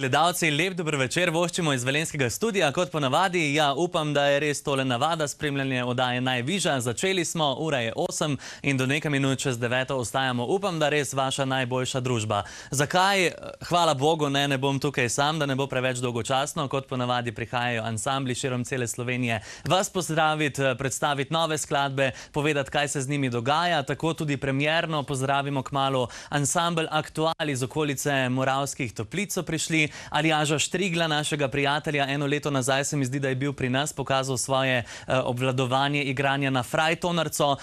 Gledalci, lep dober večer, voščimo iz velenjskega studija, kot ponavadi. Ja, upam, da je res tole navada, spremljanje oddaje Najviža. Začeli smo, ura je 8 in do nekaj minut čez 9 ostajamo. Upam, da res vaša najboljša družba. Zakaj? Hvala Bogu, ne bom tukaj sam, da ne bo preveč dolgočasno. Kot ponavadi prihajajo ansambli širom cele Slovenije. Vas pozdraviti, predstaviti nove skladbe, povedati, kaj se z njimi dogaja. Tako tudi premierno pozdravimo kmalu ansambel Aktual iz okolice Moravskih Toplic so prišli. Aljaža Štrigla, našega prijatelja, eno leto nazaj se mi zdi, da je bil pri nas, pokazal svoje obvladovanje igranja na frajtonarco.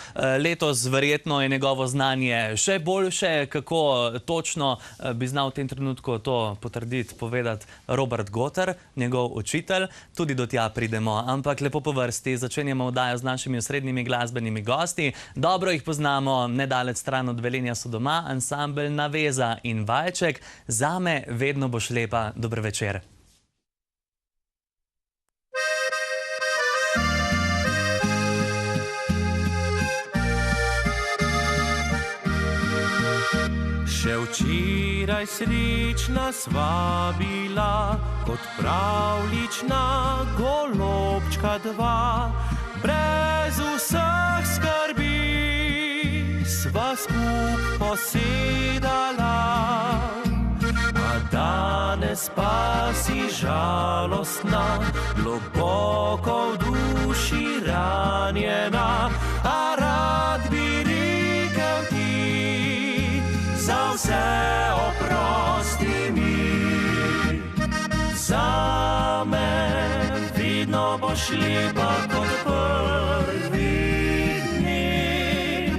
Letos verjetno je njegovo znanje še boljše. Kako točno bi znal v tem trenutku to potrditi, povedati Robert Goter, njegov učitelj. Tudi do tja pridemo, ampak lepo po vrsti. Začenjamo oddajo z našimi osrednjimi glasbenimi gosti. Dobro jih poznamo, nedaleč stran od Velenja so doma, ansambel Naveza in Valček. Zame vedno boš lepa. Dober večer. Še včeraj srečna sva bila, kot pravlična golobčka dva. Brez vseh skrbi sva skup posedala. Danes pa si žalostna, globoko v duši ranjena, a rad bi rekel ti, za vse oprosti mi. Zame vedno boš lepa kot prvih dneh.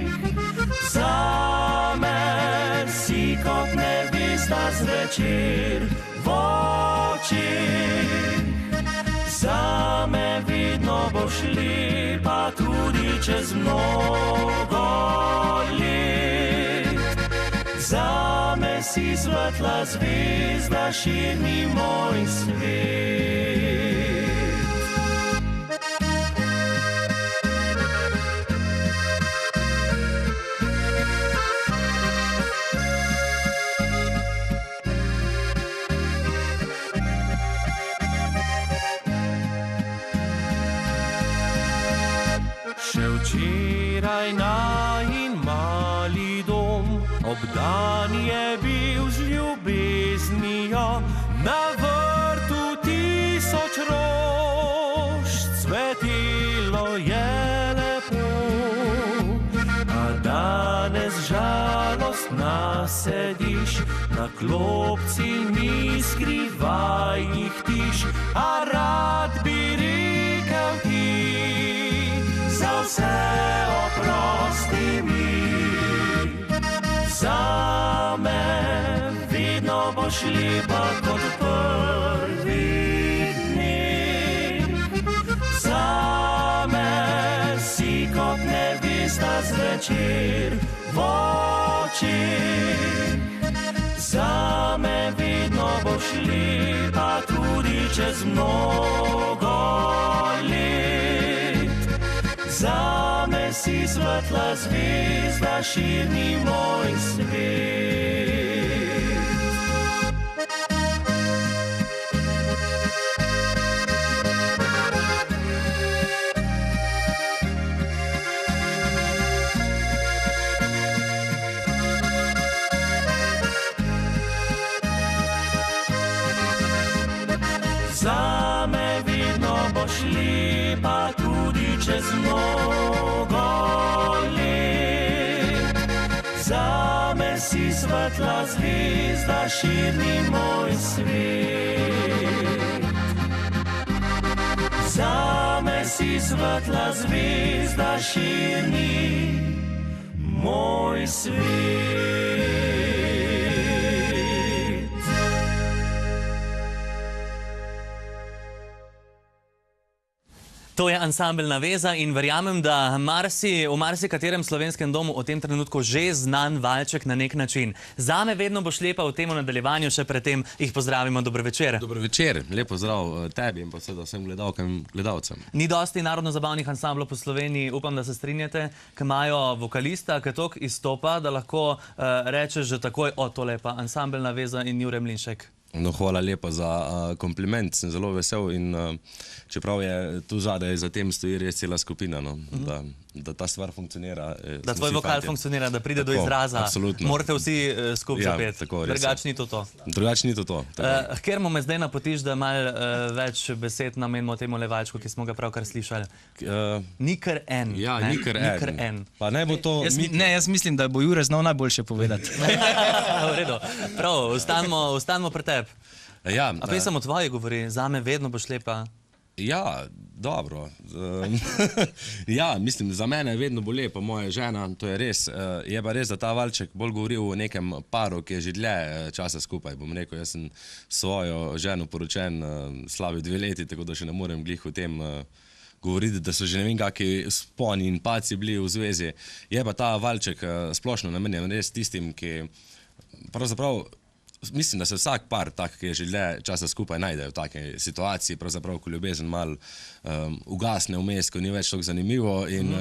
Zame si kot nevesta zvečer v očeh. Zame vedno boš lepa tudi čez mnogo let. Zame si svetla zvezda, širi moj svet. Še včeraj najin mali dom obdan je bil z ljubeznijo, na vrtu tisoč rož cvetelo je lepo. A danes žalostna sediš, na klopci mi skrivaj jih tiš, a rad bi rekel ti, za vse oprosti mi. Zame vedno boš lepa kot prvih dneh. Zame si kot nevesta zvečer v očeh. Zame vedno boš lepa tudi čez mnogo let. Zame si svetla zvezda, širi moj svet. Zame vedno boš lepa tudi čez mnogo let. Zame si svetla zvezda, širi moj svet. Zame si svetla zvezda širni moj svet. To je ansambel Naveza in verjamem, da v marsikaterem slovenskem domu v tem trenutku že znan valček na nek način. Zame vedno boš lepa v tem nadaljevanju, še predtem jih pozdravimo. Dober večer. Dober večer, lep pozdrav tebi in pa seveda vsem gledalkam in gledalcem. Ni dosti narodno-zabavnih ansamblov po Sloveniji, upam, da se strinjate, ki imajo vokalista, ki toliko izstopa, da lahko rečeš že takoj, tole je pa ansambel Naveza in Jure Mlinšek. No, hvala lepa za kompliment, sem zelo vesel in čeprav je tu zadaj, za tem stoji res cela skupina, no, da ta stvar funkcionira. Da tvoj vokal funkcionira, da pride do izraza. Absolutno. Morate vsi skupaj zapeti. Tako, res je. Drugače ni to to. Drugače ni to to. Ker me zdaj napotiš, da malo več besed namenimo temu levalčku, ki smo ga pravkar slišali. Nikar en. Ja, nikar en. Pa naj bo to... Jaz mislim, da bo Jure znal najboljše povedati. V redu. Prav, ostanimo pri tebi. Ja, a pesem o tvoji govori, zame vedno boš lepa. Ja, dobro. Ja, mislim, za mene vedno bo lepa moja žena, to je res. Je pa res, da ta valček bolj govori o nekem paru, ki je že dlje časa skupaj. Bom rekel, jaz sem svojo ženo poročen slabi 2 leti, tako da še ne morem glih o tem govoriti, da so že ne vem kakšni sponi in paci bili v zvezi. Je pa ta valček splošno namenjen res tistim, ki pravzaprav mislim, da se vsak par tak, ki je že dlje časa skupaj, najde v taki situaciji, pravzaprav, ko ljubezen malo ugasne vmes, ko ni več tako zanimivo in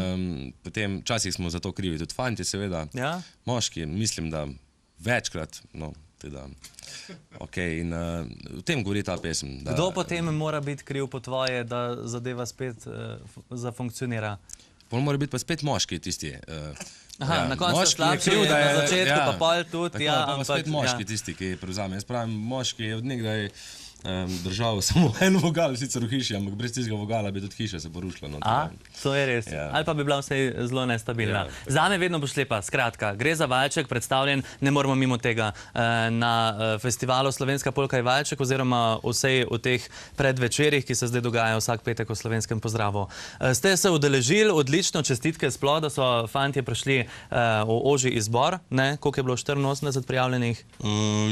potem včasih smo za to krivi tudi fanti, seveda, moški, mislim, da večkrat, no, teda, okej, in v tem govori ta pesem. Kdo potem mora biti kriv po tvoje, da zadeva spet zafunkcionira? Pol mora biti pa spet moški tisti. Aha, na koncu slabši, na začetku pa pol tudi. Tako, pa spet moški tisti, ki prevzame. Jaz pravim, moški je od nekdaj držal samo en vogal, sicer v hiši, ampak brez tistega vogala bi tudi hiša se porušila. To je res. Ali pa bi bila vse zelo nestabilna. Zame vedno boš lepa. Skratka, gre za valček, predstavljen, ne moramo mimo tega, na festivalu Slovenska polka je valček oziroma vsej v teh predvečerih, ki se zdaj dogajajo vsak petek v Slovenskem pozdravu. Ste se udeležili, odlično, čestitke sploh, da so fantje prišli v ožji izbor. Koliko je bilo 84 prijavljenih?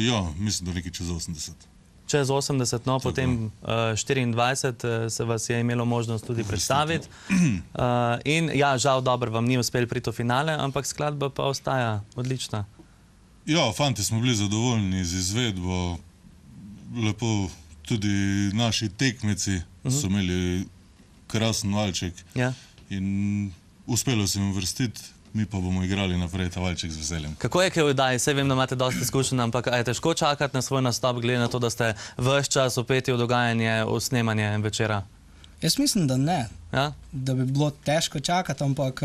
Ja, mislim, da nekaj čez 80. Čez 80, no, potem 24 se vas je imelo možnost tudi predstaviti. In ja, žal dobro vam ni uspel priti v finale, ampak skladba pa ostaja odlična. Ja, fanti smo bili zadovoljni z izvedbo. Lepo, tudi naši tekmeci so imeli krasen valček in uspelo se jim vrstiti. Mi pa bomo igrali naprej ta valček z veseljem. Kako je kaj v oddaji? Saj vem, da imate dosti izkušenj, ampak je težko čakati na svoj nastop, glede na to, da ste ves čas vpeti v dogajanje, v snemanje večera? Jaz mislim, da ne. Da bi bilo težko čakati, ampak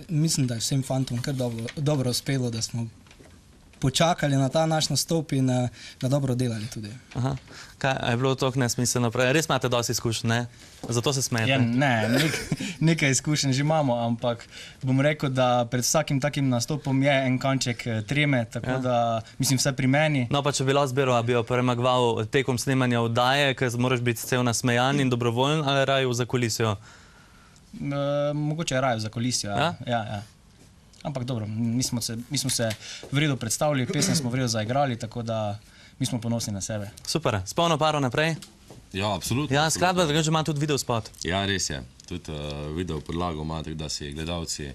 mislim, da je vsem fantom kar dobro uspelo, da smo počakali na ta naš nastop in da dobro delali tudi. Kaj je bilo toliko nesmiselno? Res imate dosti izkušenj, ne? Zato se smejete. Ne, nekaj izkušenj že imamo, ampak bom rekel, da pred vsakim takim nastopom je en kanček treme, tako da, mislim, vse pri meni. No, pa če bi lahko zbiral, bi jo premagval tekom snemanja oddaje, ker moraš biti cel nasmejan in dobrovoljen, ali raj v zakulisijo? Mogoče je raj v zakulisijo, ja. Ampak dobro, mi smo se v redu predstavili, pesem smo v redu zaigrali, tako da mi smo ponosni na sebe. Super, s polno paro naprej? Ja, absolutno. Ja, skladba, da ima tudi video spot. Ja, res je. Tudi video podlago ima, tako da si gledalci.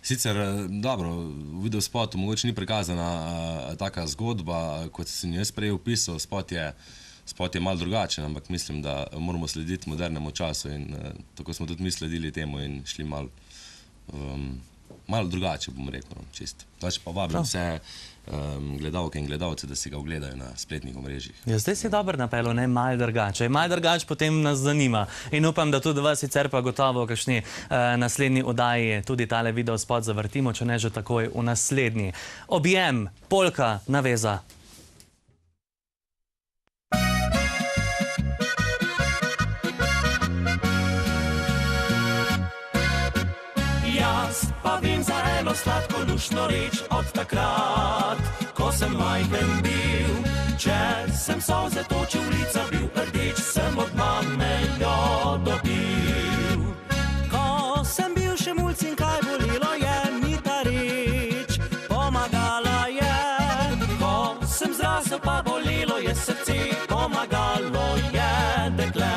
Sicer, dobro, v video spotu mogoče ni prikazana taka zgodba, kot sem jaz prej opisal, spot je malo drugačen, ampak mislim, da moramo slediti modernemu času in tako smo tudi mi sledili temu in šli malo drugače, bom rekel, čisto. Pa vabim vse gledalke in gledalce, da si ga ogledajo na spletnih omrežjih. Ja, zdaj si dobro napeljal, ne, malo drugače. Malo drugače potem nas zanima. In upam, da tudi vas sicer pa gotovo v kakšni naslednji oddaji tudi tale video spot zavrtimo, če ne že takoj v naslednji. Objem, polka, Naveza. Pa vem za eno sladko luštno reč od takrat, ko sem majhen bil. Če sem solze točil, lica bil rdeč, sem od mame jo dobil. Ko sem bil še mulc in kaj bolelo je, mi ta reč pomagala je. Ko sem zrasel pa bolelo je srce, pomagalo je dekle.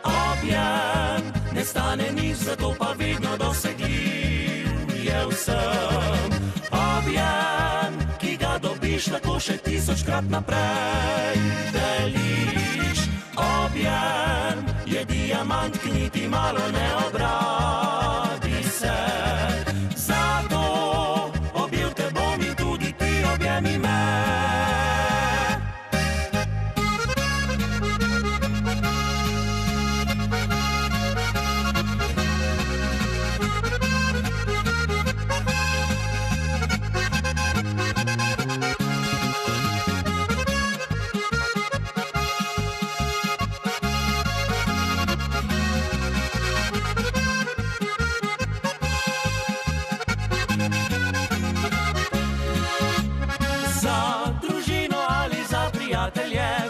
Objem ne stane nič, zato pa vedno dosegljiv je vsem. Objem, ki ga dobiš, lahko še 1000-krat naprej deliš. Objem je diamant, ki niti malo ne obradi se. Zato objel te bom in tudi ti objemi me.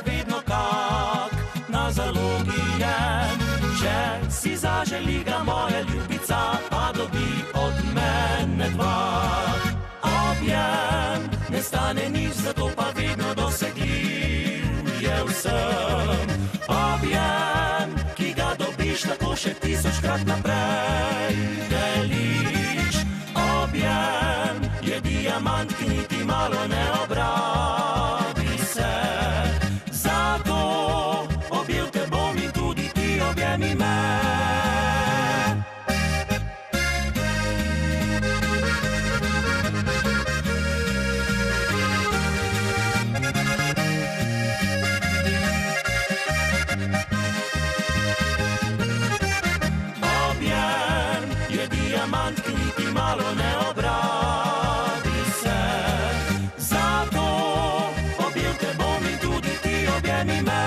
Vedno kak na zalogi je. Če si zaželi ga moja ljubica, pa dobi od mene 2. Objem ne stane nič, zato pa vedno dosegljiv je vsem. Objem, ki ga dobiš, lahko še 1000-krat naprej deliš. Objem je diamant, ki niti malo ne obradi se. Zato objel te bom in tudi ti objemi me. Objem je diamant, ki niti malo ne obradi se. Zato objel te bom in tudi ti objemi me.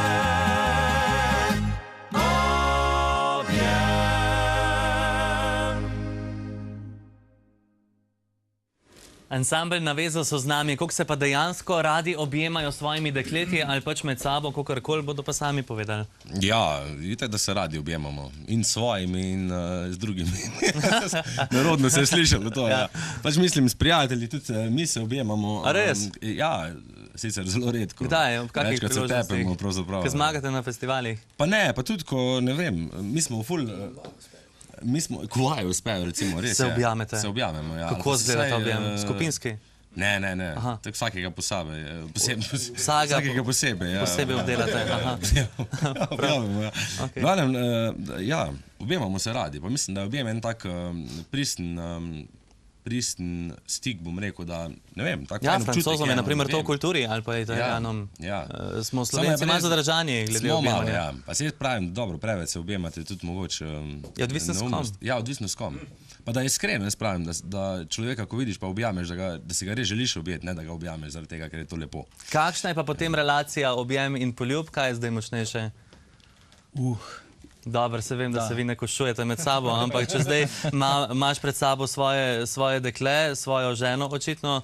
Ansambel Navezo so z nami, koliko se pa dejansko radi objemajo s svojimi dekleti ali pač med sabo, kakorkoli bodo pa sami povedali? Ja, vidite, da se radi objemamo. In s svojimi in z drugimi. Narodno se je slišalo to, ja. Pač mislim, s prijatelji tudi mi se objemamo. A res? Ja, sicer zelo redko. Kdaj? Ob kakih Večkrat se priložnostih? tepemo, pravzaprav. Ko zmagate na festivalih? Pa ne, pa tudi, ko, ne vem, mi smo ful... Mi smo, ko vaju uspejo, recimo, res Se je. objamete? Se objamemo, ja. Kako izgleda ta objem? Skupinski? Ne. Tako vsakega posebej. Vsakega Vsakega posebej, ja. Posebej obdelate, aha. Objamemo, ja. Okay. Glavnem, ja, objemamo se radi. Pa mislim, da je objem en tak pristen stik, bom rekel, da, ne vem, tako Ja, en občutek Francozom je no, naprimer ne to vem. v kulturi ali pa Italijanom. Ja. Smo Samo je Slovenci pa malo res- zadržani glede Smo malo, objemanja. ja. Pa se jaz pravim, dobro, preveč se objemate, tudi mogoče Je odvisno s kom. neumnost. Ja, odvisno s kom. Pa da je iskreno, jaz pravim, da človeka, ko vidiš, pa objameš, da si ga res želiš objeti, ne da ga objameš zaradi tega, ker je to lepo. Kakšna je pa potem relacija objem in poljub? Kaj je zdaj močnejše? Dobro, se vem, da se vi ne košujete med sabo, ampak če zdaj imaš pred sabo svoje dekle, svojo ženo očitno,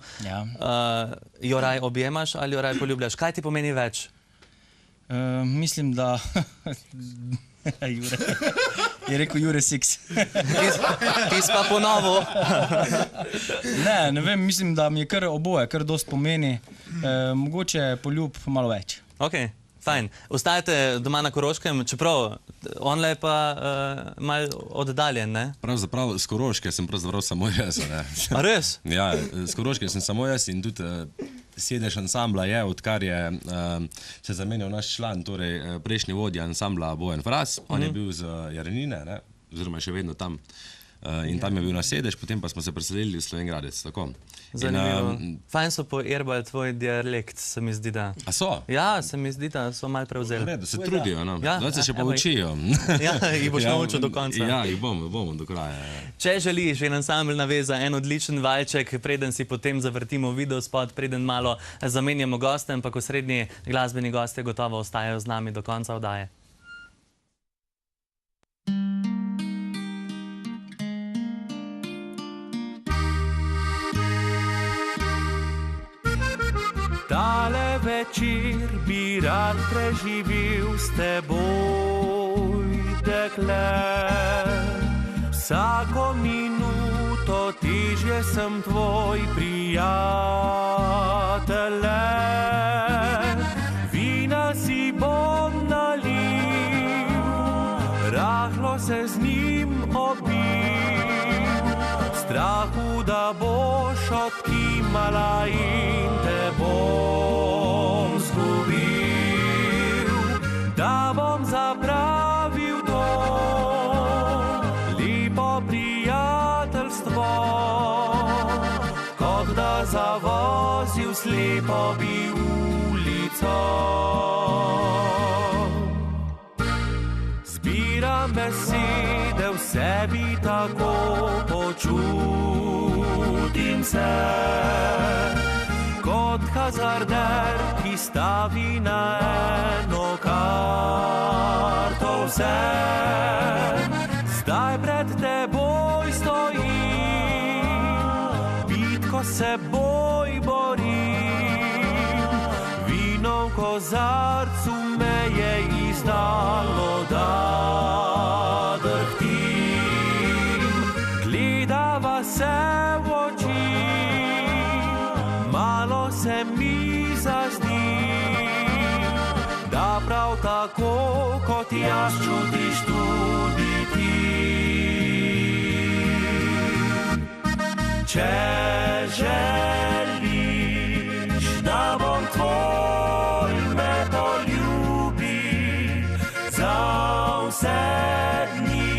jo raj objemaš ali jo raj poljubljaš? Kaj ti pomeni več? Mislim, da... Jure. Je rekel Jure Six. Ti pa ponovo. Ne vem, mislim, da mi je kar oboje, kar dost pomeni. Mogoče poljub malo več. Ok, fajn. Ostajate doma na Koroškem, čeprav onle je pa malo oddaljen, ne? Pravzaprav s Koroške sem pravzaprav samo jaz, ne. A res? Ja, s Koroške sem samo jaz in tudi sedež ansambla je, odkar je se zamenjal naš član, torej prejšnji vodja ansambla Bojan Fras, on je bil z Jarenine, ne, oziroma je še vedno tam. In tam je bil na sedež, potem pa smo se preselili v Slovenj Gradec, tako. Zanimivo. Fajn so poirbali tvoj dialekt, se mi zdi, da. A so? Ja, se mi zdi, da so malo prevzeli. Da se trudijo, no. Ja, Zdaj se še evo jih. poučijo. Ja, jih boš naučil do konca. Ja, jih bomo do kraja. Ja. Če želiš, je ansambel Naveza en odličen valček, preden si potem zavrtimo videospot, preden malo zamenjamo goste, ampak osrednji glasbeni gostje gotovo ostajajo z nami do konca oddaje. Tale večer bi rad preživel s teboj, dekle. Vsako minuto težje sem tvoj prijatelje. Vina si bom nalil, rahlo se z njim obil, strahu, da boš odkimala in te bom zgubil, da bom zapravil to lepo prijateljstvo, kot da zavozil slepo bi ulico. Zbiram besede, v sebi tako počutim se, kot hazarder, ki stavi na eno karto vse. Zdaj pred teboj stojim, bitko se boj borim, vino v kozarcu me je izdalo, da drhtim. Gledava se v oči, malo se mi zazdi, da prav tako kot jaz čutiš tudi ti. Če želiš, da bom tvoj, me poljubi za vse dni,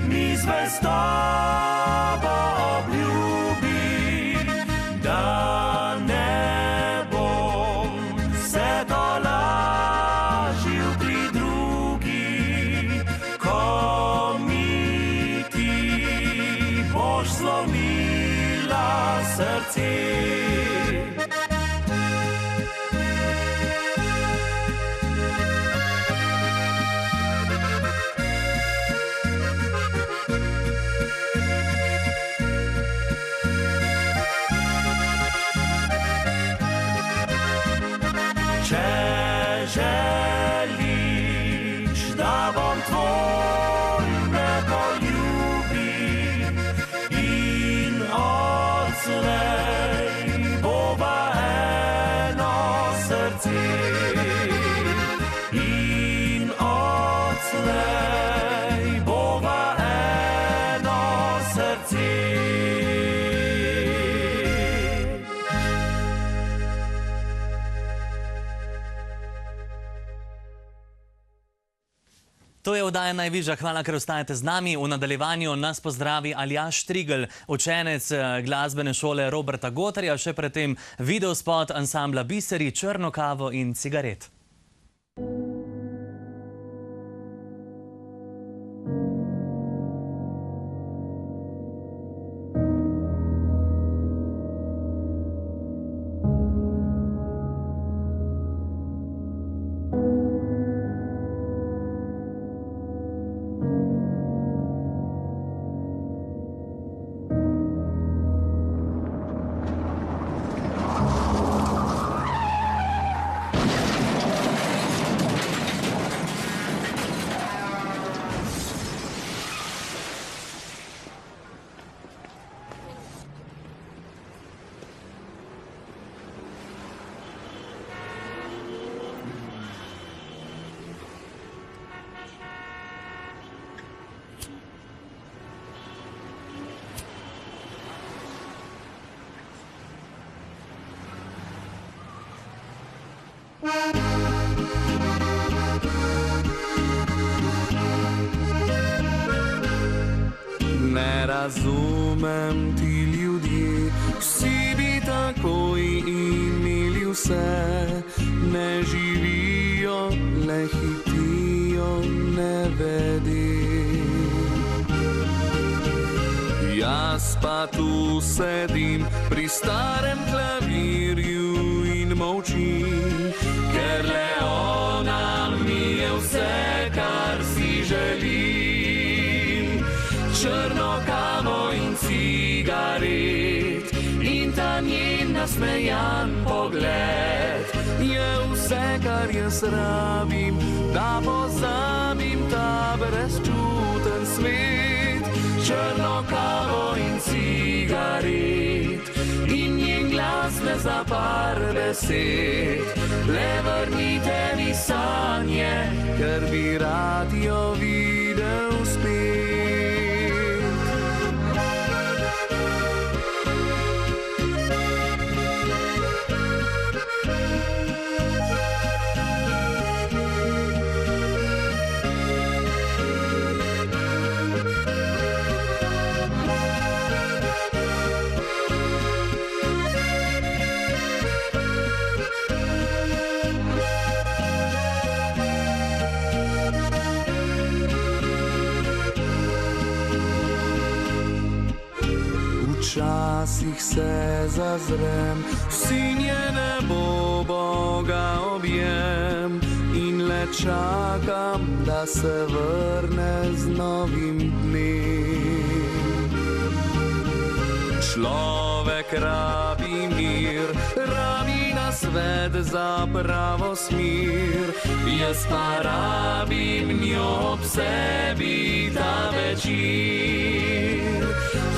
mi zvestobo obljubi, da ne bom se tolažil pri drugi, ko mi ti boš zlomila srce. Želiš, da bom tvoj, me poljubim in odslej bova eno srce. In odslej bova eno srce. To je oddaja Najvižja. Hvala, ker ostajate z nami. V nadaljevanju nas pozdravi Aljaž Štrigl, učenec glasbene šole Roberta Gotarja, še predtem videospot ansambla Biseri, Črno kavo in cigaret. Ne razumem ti ljudje, vsi bi takoj imeli vse, ne živijo, le hitijo, ne vedi. Jaz pa tu sedim pri starem klavirju in molčim, ker le ona mi je vse, kar si želim. Črno kavo in cigaret in ta ta njen nasmejan pogled je vse, kar jaz rabim, da pozabim ta brezčuten svet. Črno kavo in cigaret in njen glas ne za par besed. Le vrnite mi sanje, ker bi rad jo videl spet. Včasih se zazrem, sinje nebo Boga objem in le čakam, da se vrne z novim dnem. Človek rabi mir, rabi nasvet za pravo smer, jaz pa rabim njo ob sebi ta večer.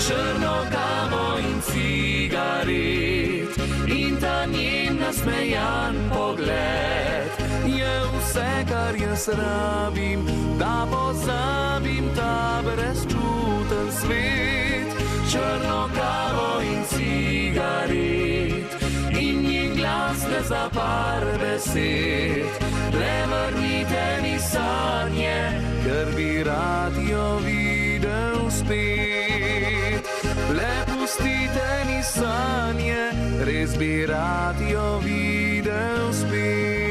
Črno kavo in cigaret in ta njen nasmejan pogled je vse, kar jaz rabim, da pozabim ta brezčuten svet. Črno kavo in cigaret in njen glas ne za par besed. Le vrnite mi sanje, ker bi rad jo videl spet. Le pustite mi sanje, res bi rad jo videl spet.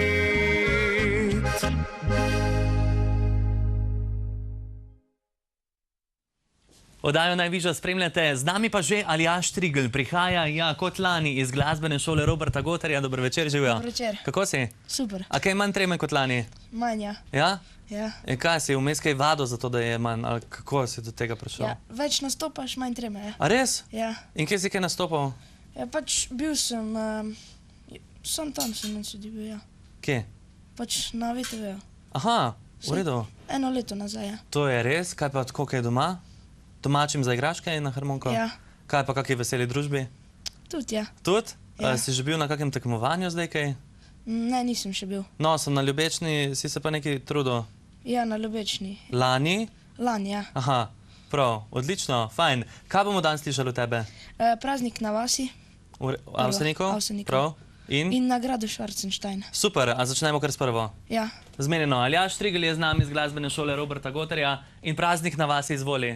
Oddajo Najvišja spremljate, z nami pa že Aljaž Štrigl prihaja, ja, kot lani iz glasbene šole Roberta Gotarja. Dober večer, živijo. Dober večer. Kako si? Super. A kaj manj treme kot lani? Manj, ja. Ja? Ja. Kaj si, vmes kaj vado za to, da je manj, ali kako si do tega prišel? Ja, več nastopaš, manj treme, ja. A res? Ja. In kje si kaj nastopal? Ja, pač bil sem, sam tam sem tudi bil, ja. Kje? Pač na VTV-ju. Aha, v redu. Eno leto nazaj, ja. To je res? Kaj pa tako kaj doma? Domačim za igračke in na harmonko? Ja. Kaj pa kakšni veseli družbi? Tudi, ja. Tudi? Ja. Si že bil na kakšnem tekmovanju zdaj kaj? Ne, nisem še bil. No, sem na Ljubečni, si se pa nekaj trudil. Ja, na Ljubečni. Lani? Lani, ja. Aha, prav, odlično, fajn. Kaj bomo danes slišali od tebe? Praznik na vasi. V Avseniku? Avseniku. Prav. In? In nagrado Schwarzenstein. Super, a začnemo kar s prvo. Ja. Zmenjeno, Aljaž Štrigl je z nami iz glasbene šole Roberta Gotarja in Praznik na vasi, izvoli.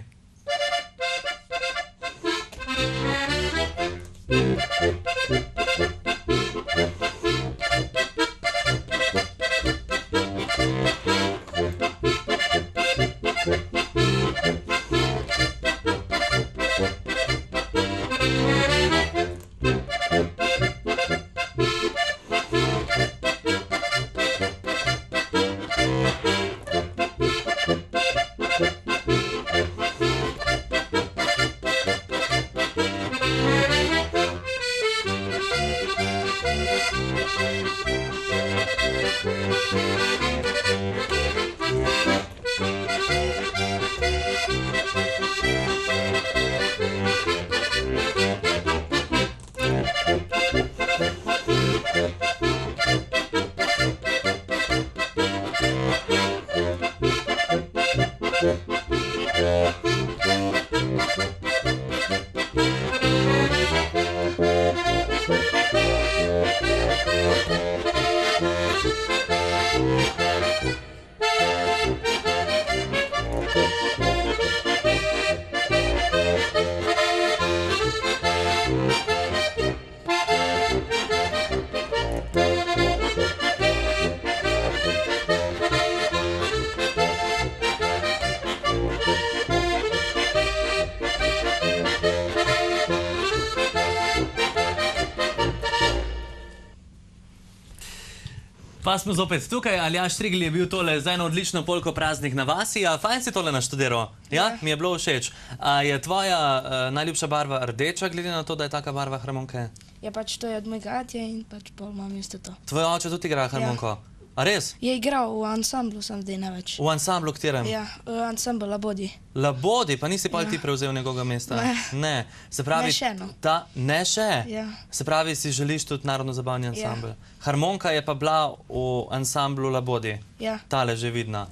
Pa smo zopet tukaj, Aljaž Štrigl je bil tole za eno odlično polko Praznik na vasi, a fajn si tole naštudiral, ja? Mi je bilo všeč. A je tvoja najljubša barva rdeča, glede na to, da je taka barva harmonike? Ja, pač to je od mojega atja in pač pol imam isto to. Tvoj oče tudi igra harmoniko? A res? Je igral v ansamblu, sam zdaj ne več. V ansamblu katerem? Ja, v ansamblu Labodi. Labodi, pa nisi pa ti prevzel njegovega mesta? Ne. Se pravi, Ne še, no. Ne še? Ja. Se pravi, si želiš tudi narodno-zabavni ansambl. Harmonika je pa bila v ansamblu Labodi. Ja. Tale že vidna.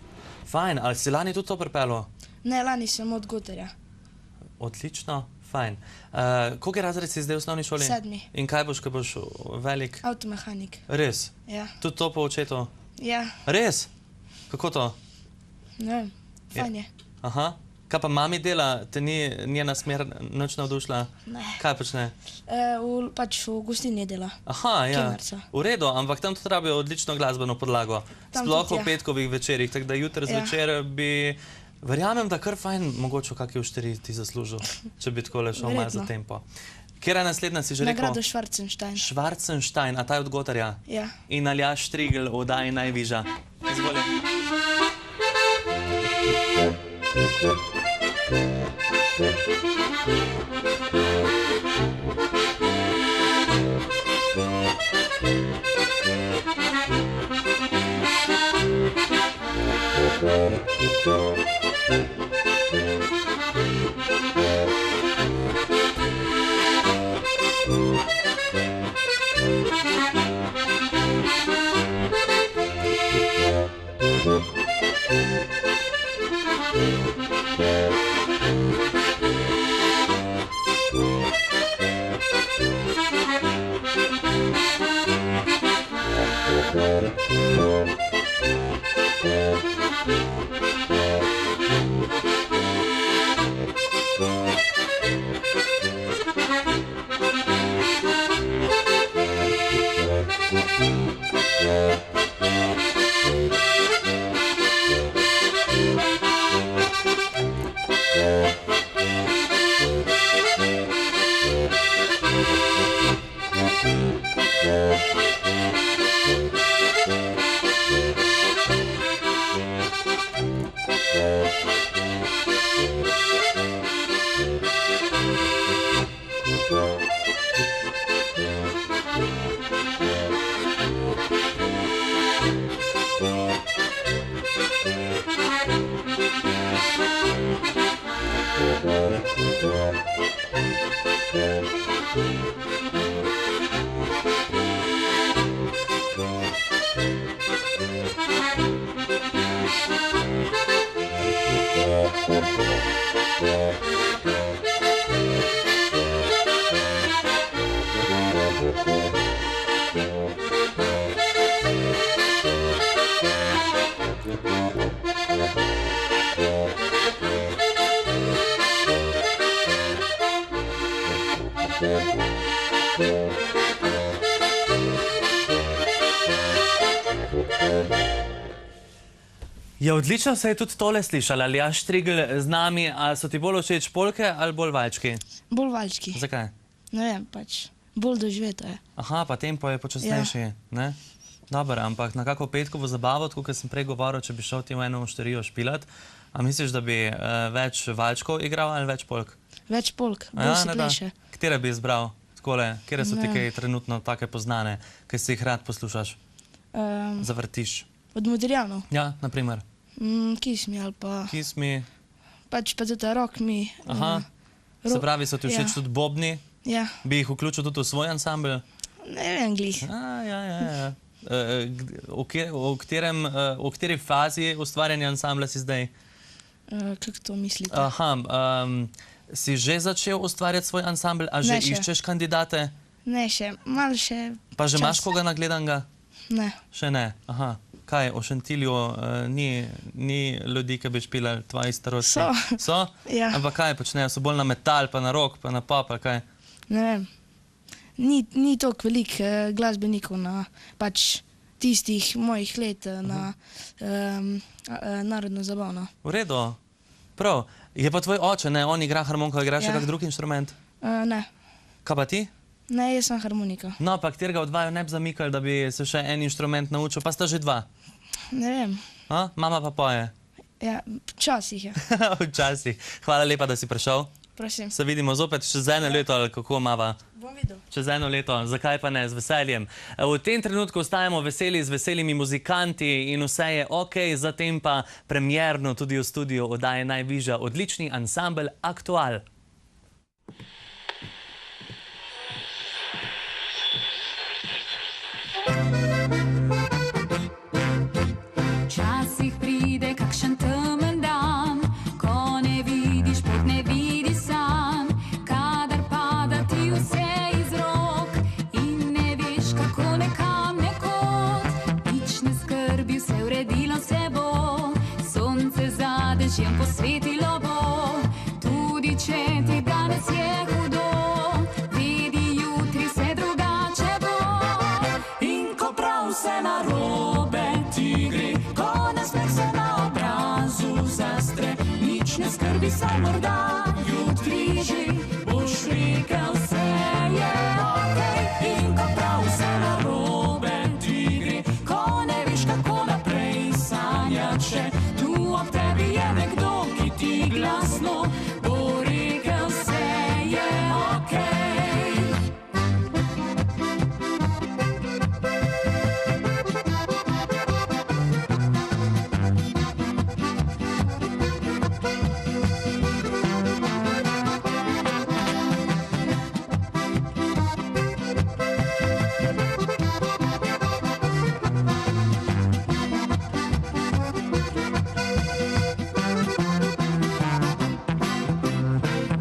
Fajn, ali si lani tudi to pripeljal? Ne, lani sem od Gotarja. Odlično, fajn. Koliko razred si zdaj v osnovni šoli? 7. In kaj boš, ko boš velik? Avtomehanik. Res? Ja. Tudi to po očetu? Ja, Res? Kako to? ne vem, fajn je. Aha. Kaj pa mami dela? Te ni njena smer nič navdušila? Ne. Kaj počne? Pač v gostilni dela. Aha, ja. Kemerca. V redu, ampak tam tudi rabijo odlično glasbeno podlago. Tam Sploh tudi, v ja. petkovih večerih, tako da jutri zvečer bi... Verjamem, da kar fajn mogoče kakšne uštiri ti zaslužil, če bi takole šel malo za Verjetno. tempo. Kjera naslednja si že rekel? Nagrado Schwarzenstein. Schwarzenstein, a ta je od Gotarja? Ja. In Aljaž Štrigl v oddaji Najviža. Izvoli. Ja, odlično se je tudi tole slišala. Aljaž Štrigl z nami, a so ti bolj všeč polke ali bolj valčki? Bolj valčki. Zakaj? Ne vem, pač bolj doživeto je. Aha, pa tempo je počasnejši, ne? Dobro, ampak na kako petkovo zabavo, tako kot sem prej govoril, če bi šel ti v eno šterijo špilat, a misliš, da bi več valčkov igral ali več polk? Več polk, bolj se pleše. Katere bi izbral? Takole, kere so ti kaj trenutno take poznane, ki si jih rad poslušaš? Zavrtiš? Od Modrijanov. Ja, naprimer. Kiss Me ali pa... Kiss Me. Pač pa tudi Rock Me. Aha. Se pravi, so ti všeč tudi bobni? Ja. Bi jih vključil tudi v svoj ansambl? Ne vem, glih. Ja. V kateri fazi ustvarjanja ansambla si zdaj? Kako to mislite? Aha, si že začel ustvarjati svoj ansambl, a že iščeš kandidate? Ne še, malo še... Pa že imaš koga nagledanega? Ne. Še ne, aha. Kaj, v Šentilju ni ljudi, ki bi špilali tvoji starosti? So? Ja. Ampak kaj počnejo? So bolj na metal, pa na rock, pa na pop, ali kaj? Ne vem. Ni toliko veliko glasbenikov na pač tistih mojih let na narodno zabavno. V redu. Prav. Je pa tvoj oče, ne? On igra harmoniko, igra še kak drug inštrument? Ne. Kaj pa ti? Ne, jaz sem harmonika. No, pa katerega od vaju ne bi zamikali, da bi se še en inštrument naučil, pa sta že dva. Ne vem. Mama pa poje. Ja, včasih je. Včasih. Hvala lepa, da si prišel. Prosim. Se vidimo zopet čez eno leto, ali kako mava? Bom videl. Čez eno leto, zakaj pa ne, z veseljem. V tem trenutku ostajamo veseli z veselimi muzikanti in vse je ok, zatem pa premierno tudi v studiu oddaje Najvižja odlični ansambel Aktual. Včasih pride kakšen temen dan, ko ne vidiš pot, ne vidiš san, kadar pada ti vse iz rok in ne veš, kako nekam nekod. Nič ne skrbi, vse uredilo se bo, sonce za dežjem posvetilo bo. Tudi če ti danes je hudo, vedi, jutri vse drugače bo. In ko prav vse narobe ti gre, ko nasmeh se na obrazu zastre, nič ne skrbi, saj morda jutri že boš rekel, vse je okej. In ko prav vse narobe ti gre, ko ne veš, kako naprej sanjat še, tu ob tebi je nekdo, ki ti glasno bo rekel, vse je okej.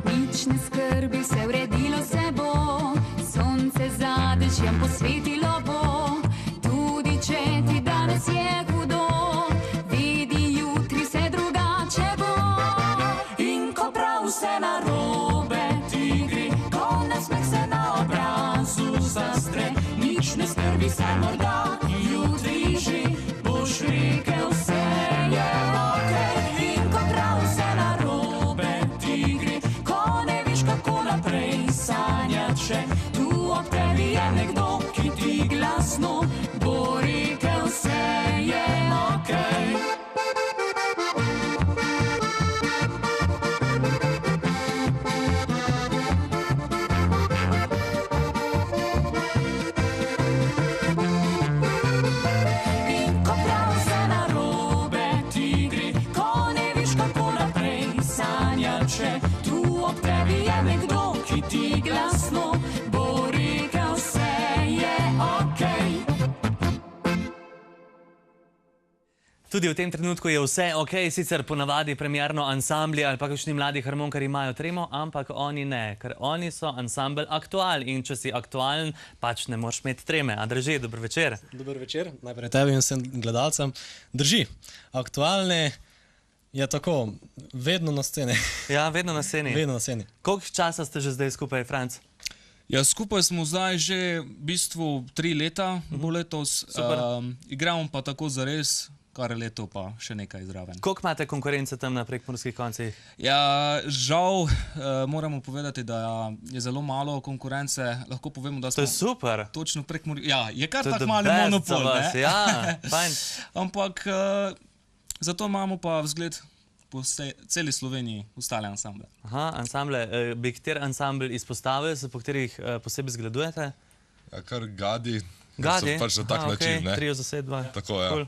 Nič ne skrbi, vse uredilo se bo, sonce za dežjem posvetilo bo. Tudi če ti danes je hudo, vedi, jutri vse drugače bo. In ko prav vse narobe ti gre, ko nasmeh se na obrazu zastre, nič ne skrbi, saj morda jutri že boš rekel, vse je okej. In ko prav vse narobe ti gre, ko ne veš, kako naprej sanjat še, tu ob tebi je nekdo, ki ti glasno bo rekel, vse je okej. In ko prav vse narobe ti gre, ko ne veš, kako naprej sanjat še, tu ob tebi je nekdo, ki ti glasno bo rekel, vse je okej. Tudi v tem trenutku je vse ok, sicer ponavadi premierno ansambli ali pa kakšni mladi harmonikari imajo tremo, ampak oni ne, ker oni so ansambel Aktual in če si aktualen, pač ne moreš imeti treme. A drži, dober večer. Dober večer, najprej tebi in vsem gledalcem. Drži, Aktualne je tako, vedno na sceni. Ja, vedno na sceni. Vedno na sceni. Koliko časa ste že zdaj skupaj, Franc? Ja, skupaj smo zdaj že v bistvu 3 leta, bo letos. Igramo pa tako zares, kar leto pa še nekaj zraven. Koliko imate konkurence tam na prekmurskih koncih? Ja, žal moramo povedati, da je zelo malo konkurence. Lahko povemo, da smo... To je super. Točno Prekmurje. Ja, je kar To je tak the mali best monopol, za vas. ne? Ja, fajn. Ampak zato imamo pa vzgled po celi Sloveniji ostale ansamble. Aha, ansamble. Bi kateri ansambel izpostavili, po katerih posebej zgledujete? Ja, kar Gadi. Gadi? So pač na tak način, ne? Trio zasedba. Tako, ja. Cool.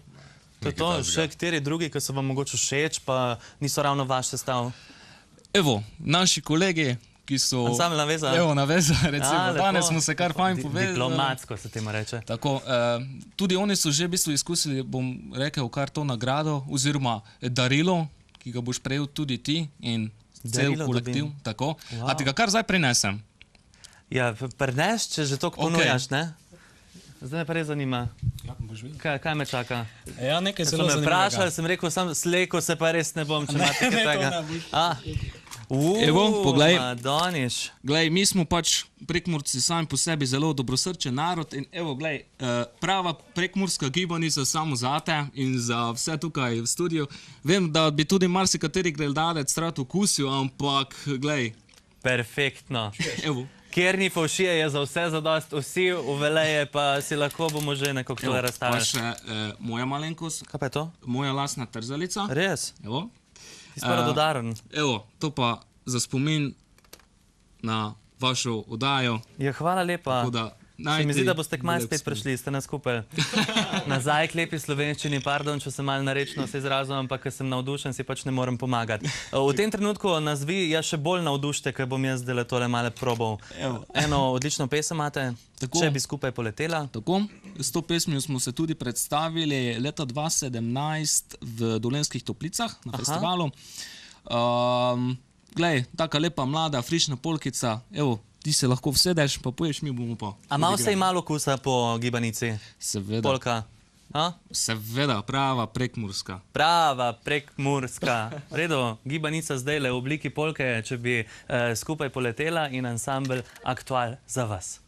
To je to, še kateri drugi, ki so vam mogoče všeč, pa niso ravno vaš sestav? Evo, naši kolegi, ki so... Ansambel Naveza? Evo, Naveza, recimo. lepo. Danes smo se kar fajn povedali. Diplomatsko se temu reče. Tako, tudi oni so že v bistvu izkusili, bom rekel, kar to nagrado, oziroma darilo, ki ga boš prejel tudi ti in cel Darilo kolektiv. dobim. Tako. Wow. A ti ga kar zdaj prinesem? Ja, preneš, če že toliko ponujaš, ne? Zdaj me pa res zanima. Kaj me čaka? Ja, nekaj Ko zelo so me zanimivega. vprašali, sem rekel, sam sleko se pa res ne bom, če imate kaj tega. Evo, poglej. Madoniš. Glej, mi smo pač Prekmurci sami po sebi zelo dobrosrčen narod in evo, glej, prava prekmurska gibanica samo zate in za vse tukaj v studiu. Vem, da bi tudi marsikateri gledalec rad okusil, ampak glej. Perfektno. Evo. Kjer ni fovšije, je za vse zadost, vsi uveleje, pa si lahko bomo že nekako tole razstavili. Pa še moja malenkost. Kaj pa je to? Moja lastna trzalica. Res? Evo. Ti si pa radodaren. Evo, to pa za spomin na vašo oddajo. Ja, hvala lepa. Tako da Se mi zdi, da boste kmaj spet prišli, ste nas skupaj. Nazaj k lepi slovenščini, pardon, če sem malo narečno se izrazil, ampak ker sem navdušen, si pač ne morem pomagati. V tem trenutku nas vi še bolj navdušite, ker bom jaz zdaj tole malo probal. Eno odlično pesem imate, Če bi skupaj poletela. Tako, s to pesmijo smo se tudi predstavili leta 2017 v Dolenjskih Toplicah na festivalu. Glej, taka lepa, mlada, frišna polkica, evo, ti se lahko vsedeš, pa poješ, mi bomo pa. A malo se malo okusa po gibanici? Seveda. Polka? Seveda, prava prekmurska. Prava prekmurska. V redu, gibanica zdaj le v obliki polke, če bi skupaj poletela in ansambel Aktual za vas.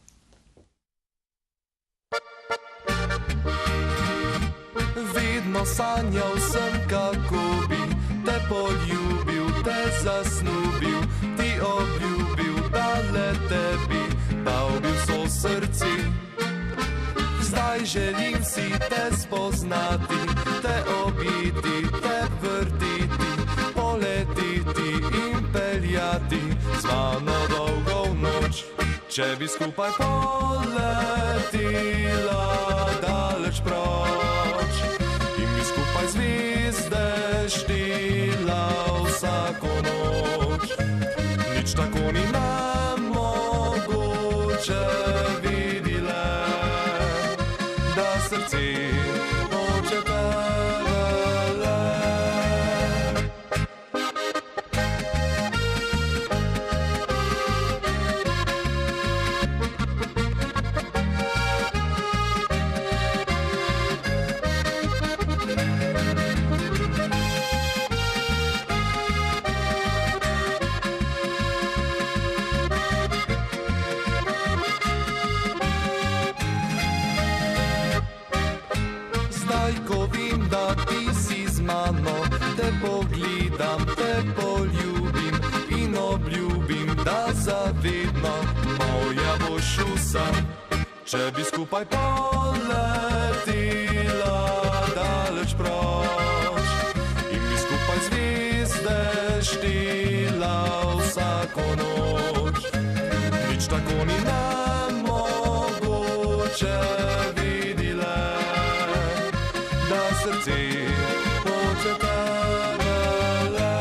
Vedno sanjal sem, kako bi te poljubil, te zasnubil, ti obljubil, da le tebi dal bi vso srci. Zdaj želim si te spoznati, te obiti, te vrtiti, poletiti in peljati z mano dolgo v noč. Če bi skupaj poletila daleč proč in bi skupaj zvezde štela vsako noč. Nič tako ni nam mogoče vidile, da srce hoče tebele. Ko vem, da ti si z mano, te pogledam, te poljubim in obljubim, da zavedno moja boš vsem. Če bi skupaj poletila daleč proč in bi skupaj zvezde štela vsako noč. Nič tako ni nam mogoče vidile, srce hoče tebele.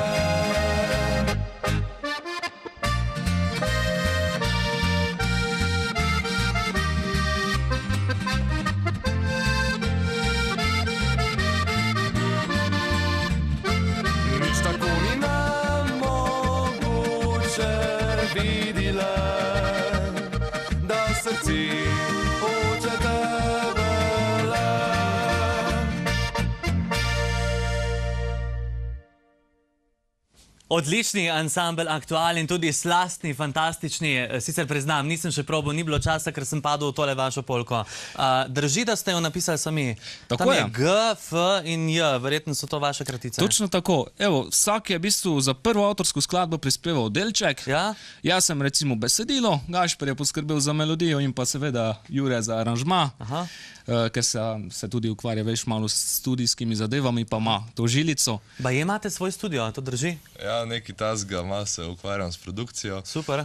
Nič tako ni nam mogoče vidile, da srce hoče tebele. Odlični ansambel Aktual in tudi slastni, fantastični, sicer priznam, nisem še probal, ni bilo časa, ker sem padel v tole vašo polko. Drži, da ste jo napisali sami? Tako je. Tam je G, F in J, verjetno so to vaše kratice. Točno tako. Evo, vsak je v bistvu za prvo avtorsko skladbo prispeval delček. Jaz sem recimo besedilo, Gašper je poskrbel za melodijo in pa seveda Jure za aranžma. Ker se tudi ukvarja več malo s studijskimi zadevami, pa ima to žilico. Baje imate svoj studio, to drži? Ja, neki tasga ima, se ukvarjam s produkcijo. Super.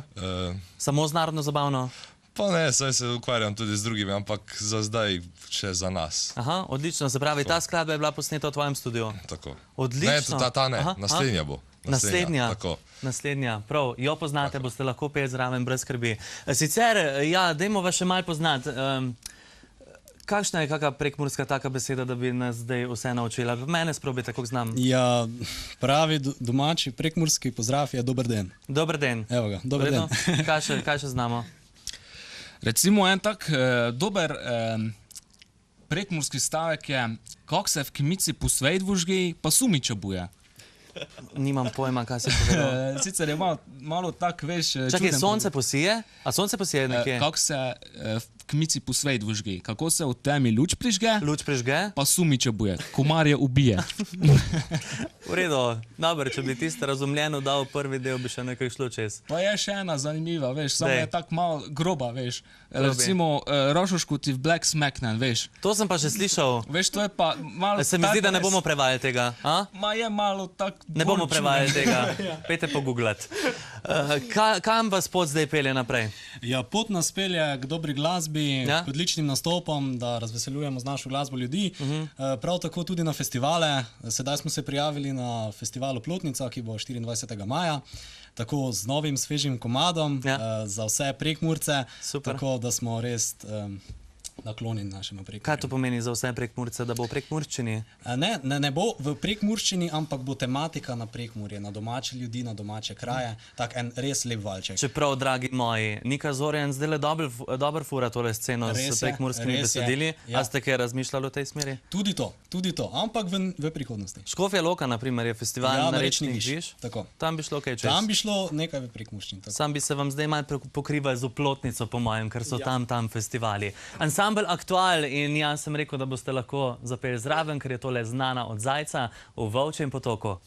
Samo z narodno zabavno? Pa ne, saj se ukvarjam tudi z drugimi, ampak za zdaj še za nas. Aha, odlično, se pravi, ta skladba je bila posneta v tvojem studiu? Tako. Odlično. Ne, ta ne, naslednja bo. Naslednja, tako. Naslednja, prav, jo poznate, boste lahko pet zraven brez skrbi. Sicer, ja, dajmo vas še malo poznati. Kakšna je kakšna prekmurska taka beseda, da bi nas zdaj vse naučila? Mene sprobite, kako znam. Ja, pravi domači prekmurski pozdrav je dober den. Dober den. Evo ga, dober den. Kaj še znamo? Recimo en tak dober prekmurski stavek je, kako se v kimici posvejt vužgi, pa sumiča buje. Nimam pojma, kaj se povedal. Sicer je malo tak, veš... Čakaj, sonce posije? A sonce posije nekje? Kako se v kmici po svetu vžgi. Kako se v temi luč prižge? Luč prižge? Pa sumiče boje, komarje ubije. V redu, dobro, če bi tiste razumljeno dal prvi del, bi še nekaj šlo čez. Pa je še ena zanimiva, veš, samo je tako malo groba, veš. Recimo, Rošošku ti v Black Smacknen, veš. To sem pa že slišal. Veš, to je pa malo... Se mi zdi, da ne bomo prevajali tega, a? Ma je malo tako... Ne bomo prevajali tega, pejte pogooglati. Kam vas pot zdaj pelje naprej? Ja, pot nas pelje k dobri glasbi, k odličnim nastopom, da razveseljujemo z našo glasbo ljudi. Prav tako tudi na festivale. Sedaj smo se prijavili na festivalu Plotnica, ki bo 24. maja. Tako z novim, svežim komadom za vse Prekmurce. Tako da smo res naklonjeni našemu Prekmurju. Kaj to pomeni za vse Prekmurce, da bo v prekmurščini? Ne bo v prekmurščini, ampak bo tematika na Prekmurje, na domače ljudi, na domače kraje. Tak en res lep valček. Čeprav, dragi moji, Nika Zorjan zdaj dobro fura tole sceno s prekmurskimi besedili. A ste kaj razmišljali v tej smeri? Tudi to, ampak v prihodnosti. Škofja Loka, na primer, je festival na Rečni Viš. Tam bi šlo kaj čez? Tam bi šlo nekaj v prekmurščini. Sam bi se vam zdaj malo pokrival z Oplotnico, po mojem, ker so tam festivali. Ansambel Aktual in jaz sem rekel, da boste lahko zapeli zraven, ker je tole Znana od Zajca v Volčjem potoku.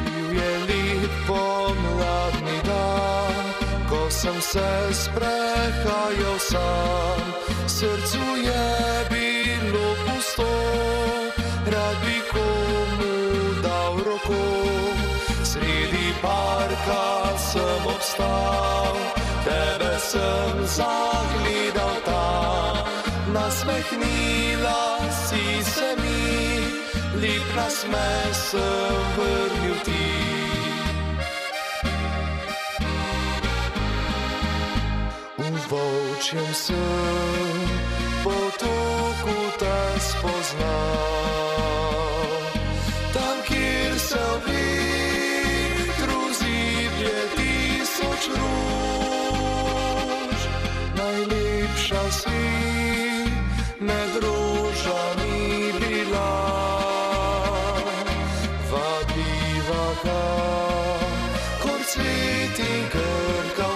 Bil je lep pomladni dan, ko sem se sprehajal sam. Srcu je bilo pusto, rad bi komu dal roko. Sredi parka sem obstal, tebe sem zagledal tam. Nasmehnila si se mi, lep nasmeh sem vrnil ti. V Volčjem sem potoku te spoznal, tam kjer se ruž, najlepša si med rožami bila. Vabiva ga, kor cvet in krkav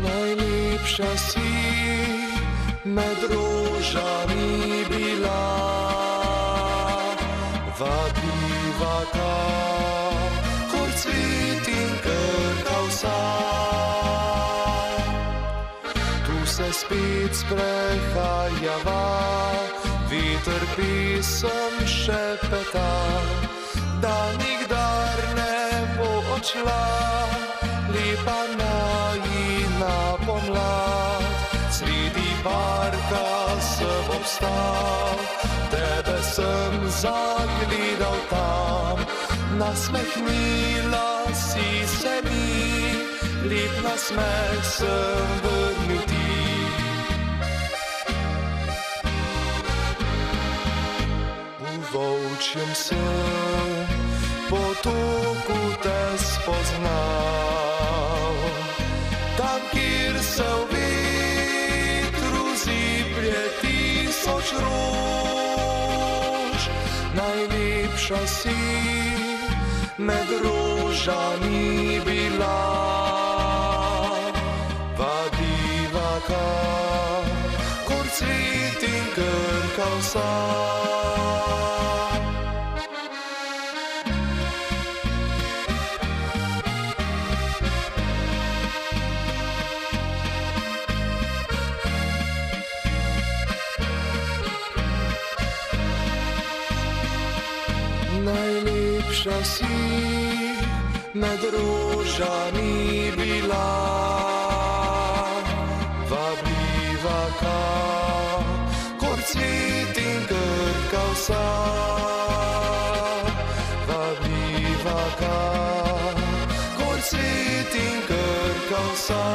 najlepša si med rožami bila. Vabiva ga, kor cvet in krkav sad. Tu se spet sprehajava, veter pesem šepeta, da nikdar ne bo odšla lepa najina pomlad. Sredi parka sem obstal, tebe sem zagledal tam. Nasmehnila si se mi, lep nasmeh sem vrnil ti. V Volčjem sem potoku te spoznal, tam kjer se v vetru ziblje tisoč rož. Najlepša si med rožami bila. Vabiva ga, kor cvet in krkav sad. Najlepša si med rožami bila. Vabiva ga, kor cvet in krkav sad. Vabiva ga, kor cvet in krkav sad.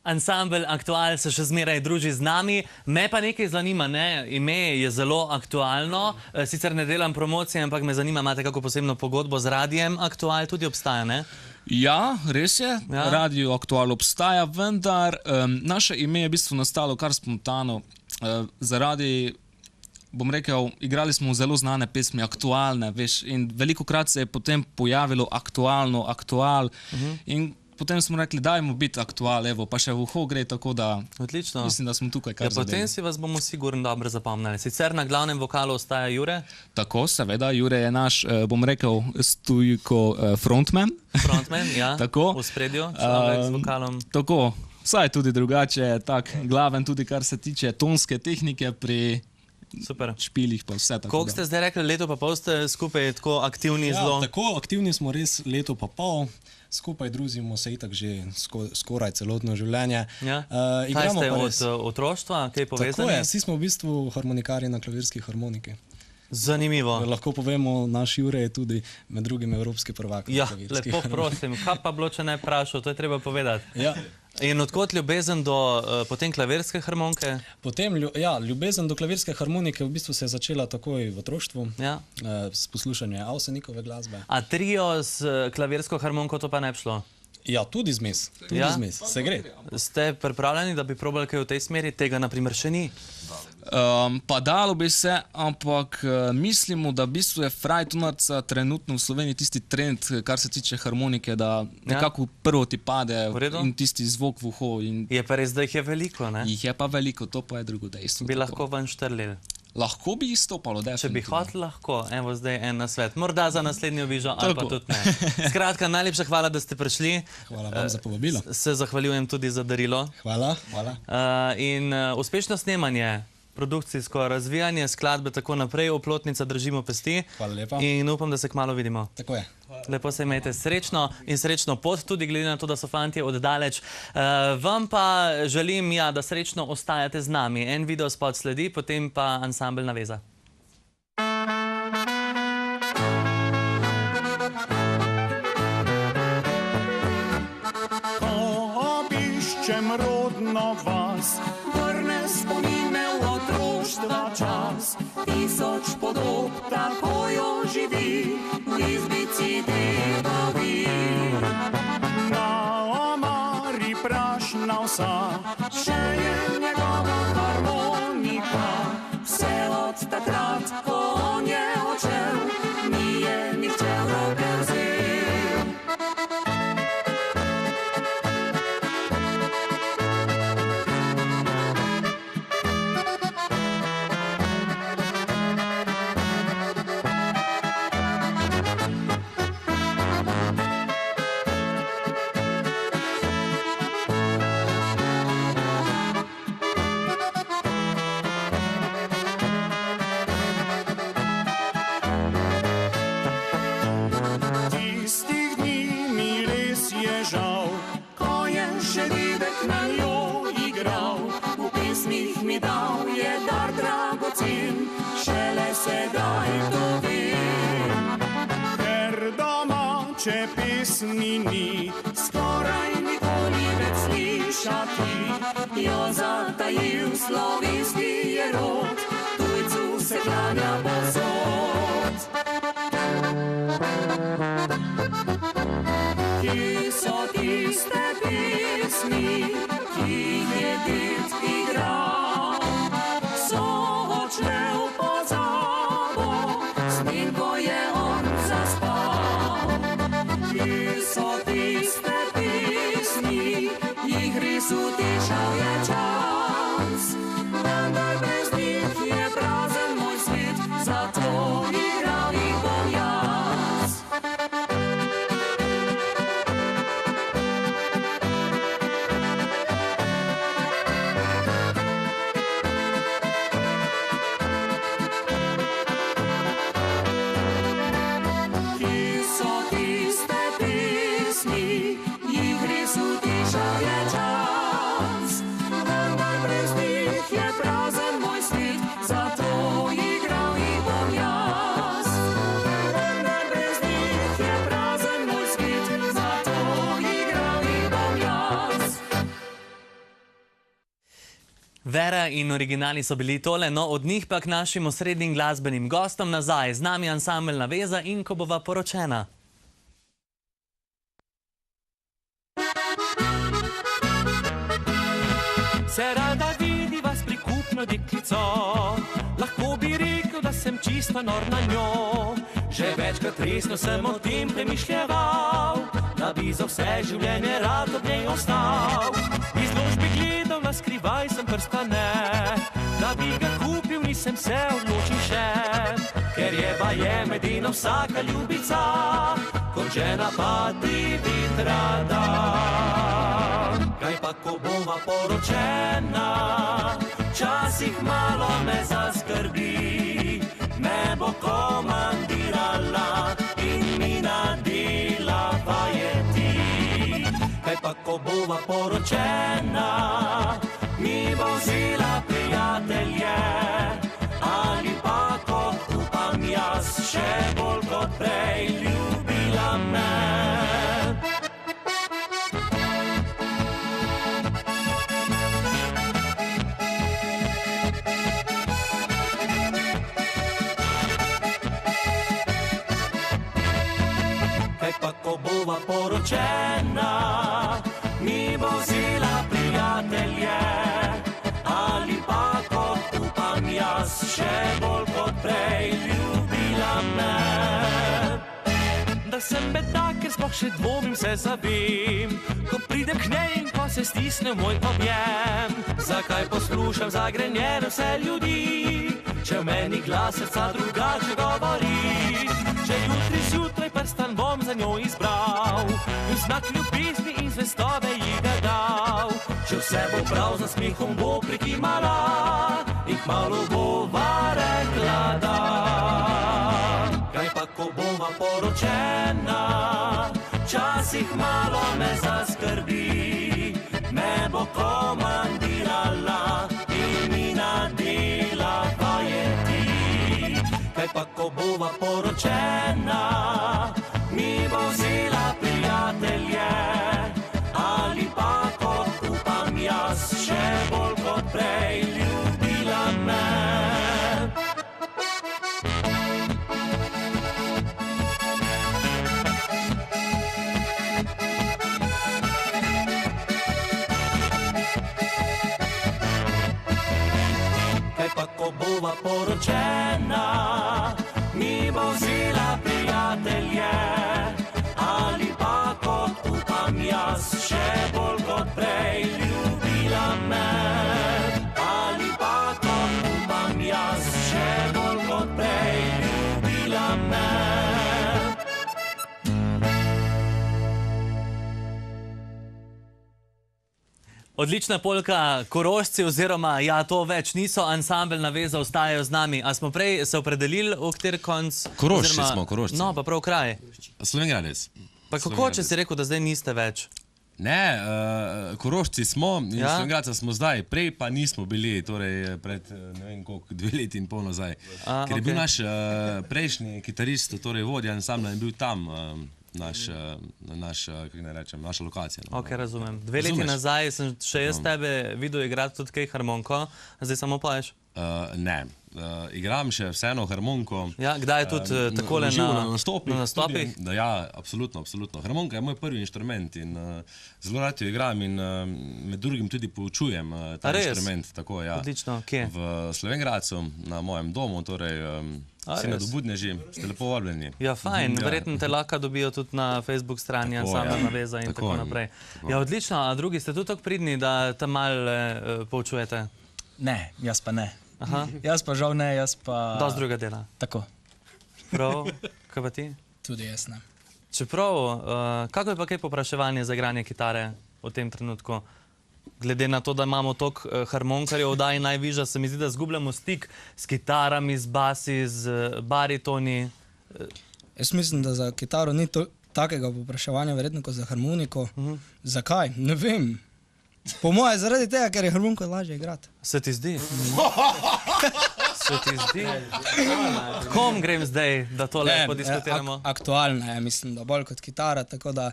Ansambel Aktual se še zmeraj druži z nami. Me pa nekaj zanima, ne? Ime je zelo aktualno. Sicer ne delam promocije, ampak me zanima, imate kako posebno pogodbo z radijem Aktual, tudi obstaja, ne? Ja, res je. Ja. Radio Aktual obstaja, vendar naše ime je v bistvu nastalo kar spontano. Zaradi, bom rekel, igrali smo zelo znane pesmi, aktualne, veš, in velikokrat se je potem pojavilo aktualno, aktual, in potem smo rekli, dajmo biti aktual, evo, pa še v uho gre, tako da Odlično. mislim, da smo tukaj kar Ja, potem si vas bomo sigurno dobro zapomnili. Sicer na glavnem vokalu ostaja Jure. Tako, seveda, Jure je naš, bom rekel, stojko frontman. Frontman, ja. Tako. V spredju, človek z vokalom. Tako, saj tudi drugače, tak glaven tudi, kar se tiče tonske tehnike pri špilih, pa vse tako. Koliko ste zdaj rekli, leto pa pol ste skupaj tako aktivni zelo? Ja, tako aktivni smo res leto pa pol. Skupaj druzimo se itak že skoraj celotno življenje. Ja. Kaj ste od otroštva, kaj povezani? Tako je, vsi smo v bistvu harmonikari na klavirski harmoniki. Zanimivo. Lahko povemo, naš Jure je tudi med drugim evropski prvak. Ja, lepo prosim. Kaj pa bilo, če ne vprašal, to je treba povedati. Ja. In odkot ljubezen do potem klavirske harmonike? Potem, ja, ljubezen do klavirske harmonike v bistvu se je začela takoj v otroštvu, s poslušanjem Avsenikove glasbe. A trio s klavirsko harmoniko to pa ne bi šlo? Ja, tudi zmes. Tudi zmes, se gre. Ste pripravljeni, da bi probali kaj v tej smeri? Tega naprimer še ni. Pa dalo bi se, ampak mislimo, da v bistvu je frajtonarca trenutno v Sloveniji tisti trend, kar se tiče harmonike, da nekako prvo ti pade in tisti zvok v uho. Je pa res, da jih je veliko, ne? Jih je pa veliko, to pa je drugo dejstvo. Bi lahko ven štrlili? Lahko bi jih stopalo, definitivno. Če bi hotel, lahko. Evo zdaj en nasvet. Morda za naslednjo vižo, ali pa tudi ne. Skratka, najlepša hvala, da ste prišli. Hvala vam za povabilo. Se zahvaljujem tudi za darilo. Hvala, hvala. In uspešno snemanje, produkcijsko razvijanje, skladbe, tako naprej, Oplotnica, držimo pesti. Hvala lepa. In upam, da se kmalu vidimo. Tako je. Lepo se imejte, srečno in srečno pot, tudi glede na to, da so fantje oddaleč. Vam pa želim, ja, da srečno ostajate z nami. En video spot sledi, potem pa ansambel Naveza. Ko obiščem rodno vas, vrne spomine v otroštva čas. Tisoč podob tako jo živi, v izbici dedovi. Na omari prašna vsa, še je njegova harmonika. Vse od takrat, ko on je odšel, ni je nihče v roke vzel. Če pesmi ni, skoraj nikoli več slišati, jo zatajil slovenski je rod, tujcu se klanja povsod. Kje so tiste pesmi, ki jih je ded igral, so odšle v pozabo, s njim, ko je on zaspal. Kje so tiste pesmi, jih res utišal je čas, vendar brez njih je prazen moj svet, zato igral jih bom jaz. Vera in originali so bili tole, no od njih pa k našim osrednjim glasbenim gostom nazaj. Z nami ansambel Naveza in Ko bova poročena. Se rada vidiva s prikupno deklico, lahko bi rekel, da sem čisto nor na njo. Že večkrat resno sem o tem premišljeval, da bi za vse življenje rad ob njej ostal. Izložbi gledal na skrivaj, sem prstane, da bi ga kupil, nisem se odločil še. Ker je baje medeno vsaka ljubica, kot žena pa divit rada. Kaj pa ko bova poročena, včasih malo me zaskrbi, me bo komandirala in mi nadela vajeti. Kaj pa ko bova poročena, mi bo vzela prijatelje, ali pa kot upam jaz, še bolj kot prej ljubila me. Bova poročena, mi bo vzela prijatelje, ali pa kot upam jaz, še bolj kot prej ljubila me. Da sem bedak, ker sploh še dvomim, se zavem, ko pridem k njej in ko se stisne moj objem. Zakaj poslušam zagrenjene vse ljudi, če v meni glas srca drugače govori. Če jutri zjutraj prstan bom za njo izbral, in znak ljubezni in zvestobe ji ga dal. Če vse bo prav, za smehom bo prikimala in kmalu bova rekla da. Kaj pa ko bova poročena, včasih malo me zaskrbi, me bo komandirala in mi nadela vajeti. Kaj pa ko bova poročena, mi bo vzela prijatelje, ali pa kot upam jaz, še bolj kot prej ljubila me. Kaj pa ko bova poročena, mi bo vzela prijatelje, ali pa kot upam jaz, še bolj kot prej ljubila me. Ali pa kot upam jaz, še bolj kot prej ljubila me. Odlična polka Korošci oziroma ja, to več niso, ansambel Naveza ostajajo z nami. A smo prej se opredelili, v kateri konc? Korošci smo, Korošci. No, pa prav kraj. Slovenj Gradec. Pa kako, če si rekel, da zdaj niste več? Ne, Korošci smo in Slovenj Gradca smo zdaj, prej pa nismo bili, torej pred ne vem koliko, 2 leti in pol nazaj. Ker je bil naš prejšnji kitarist, torej vodja ansambla, je bil tam. Naša lokacija. Ok, razumem. 2 leti nazaj sem še jaz tebe videl igrati tudi kaj harmoniko, zdaj samo poješ? Ne, igram še vseeno harmoniko. Ja, kdaj je tudi takole na nastopih? Ja, absolutno, absolutno. Harmonika je moj prvi inštrument in zelo rad jo igram in med drugim tudi poučujem ta inštrument. Odlično, kje? V Slovenj Gradcu, na mojem domu, torej vsi med Obudneži, ste lepo vabljeni. Ja, fajn, verjetno te lahko dobijo tudi na Facebook strani ansambla Naveza in tako naprej. Ja, odlično, a drugi ste tudi tako pridni, da tam malo poučujete? Ne, jaz pa ne. Jaz pa žal ne, jaz pa... Dost druga dela. Tako. Prav, kaj pa ti? Tudi jaz ne. Čeprav, kako je pa kaj popraševanje za igranje kitare v tem trenutku? Glede na to, da imamo toliko harmonkarjev v oddaji Najvižja, se mi zdi, da zgubljamo stik s kitarami, z basi, z baritoni. Jaz mislim, da za kitaro ni takega popraševanja verjetno kot za harmoniko. Zakaj? Ne vem. Po moje zaradi tega, ker je harmoniko lažje igrati. Se ti zdi? Se ti zdi? Kom grem zdaj, da to lepo diskutiramo? Aktualna je, mislim, da bolj kot kitara, tako da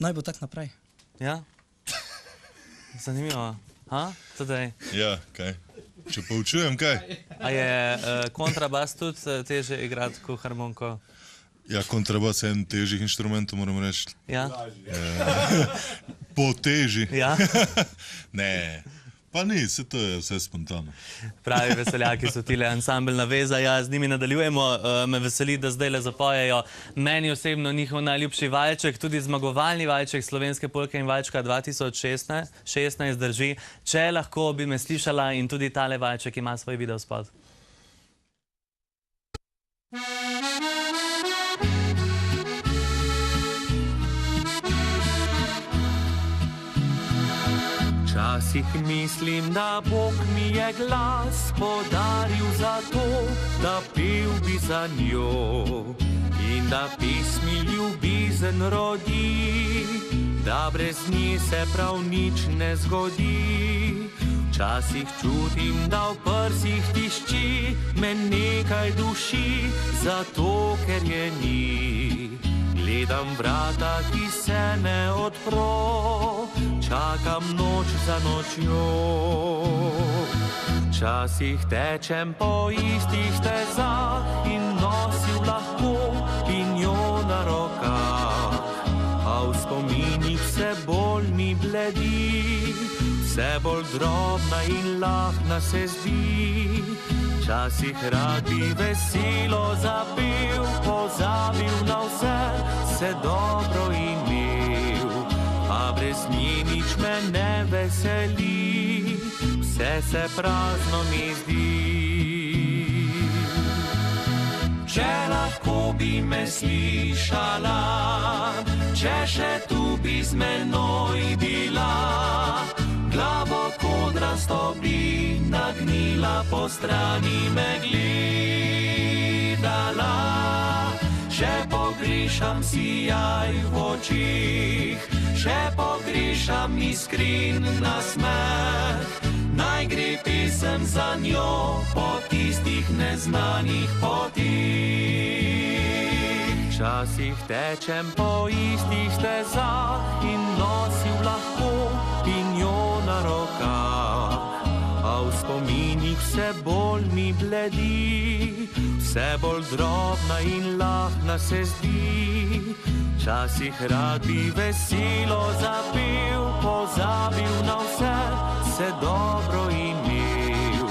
naj bo tak naprej. Ja? Zanimivo. Tadej. Ja, kaj? Če poučujem, kaj? A je kontrabas tudi teže igrati kot harmoniko? Ja, kontrabas je en težjih inštrumentov, moram reči. Ja? Po teži. Ja? Ne, pa ni, to je vse spontano. Pravi veseljaki so tile ansambl Naveza, ja, z njimi nadaljujemo. Me veseli, da zdaj le zapojejo meni osebno njihov najljubši valček, tudi zmagovalni valček Slovenske polke in valčka 2016 drži. Če lahko bi me slišala in tudi tale valček ima svoj videospot. Včasih mislim, da Bog mi je glas podaril za to, da pel bi za njo in da pesmi ljubezen rodi, da brez nje se prav nič ne zgodi. Včasih čutim, da v prsih tišči me nekaj duši, zato ker je ni. Gledam vrata, ki se ne odpro, čakam noč za nočjo. Včasih tečem po istih stezah in nosil lahko in jo na rokah, a v spominih vse bolj mi bledi, vse bolj drobna in lahna se zdi. Včasih rad bi veselo zapel, pozabil na vse, se dobro imel, a brez nje nič me ne veseli, vse se prazno mi zdi. Če lahko bi me slišala, če še tu bi z menoj bila, glavo kodrasto bi nagnila, po strani me gledala. Še pogrešam sijaj v očih, še pogrešam iskren nasmeh, naj gre pesem za njo po tistih neznanih potih. Včasih tečem po istih stezah in nosil lahko in jo na rokah, a v spominih vse bolj mi bledi, vse bolj drobna in lahna se zdi. Včasih rad bi veselo zapel, pozabil na vse, se dobro imel,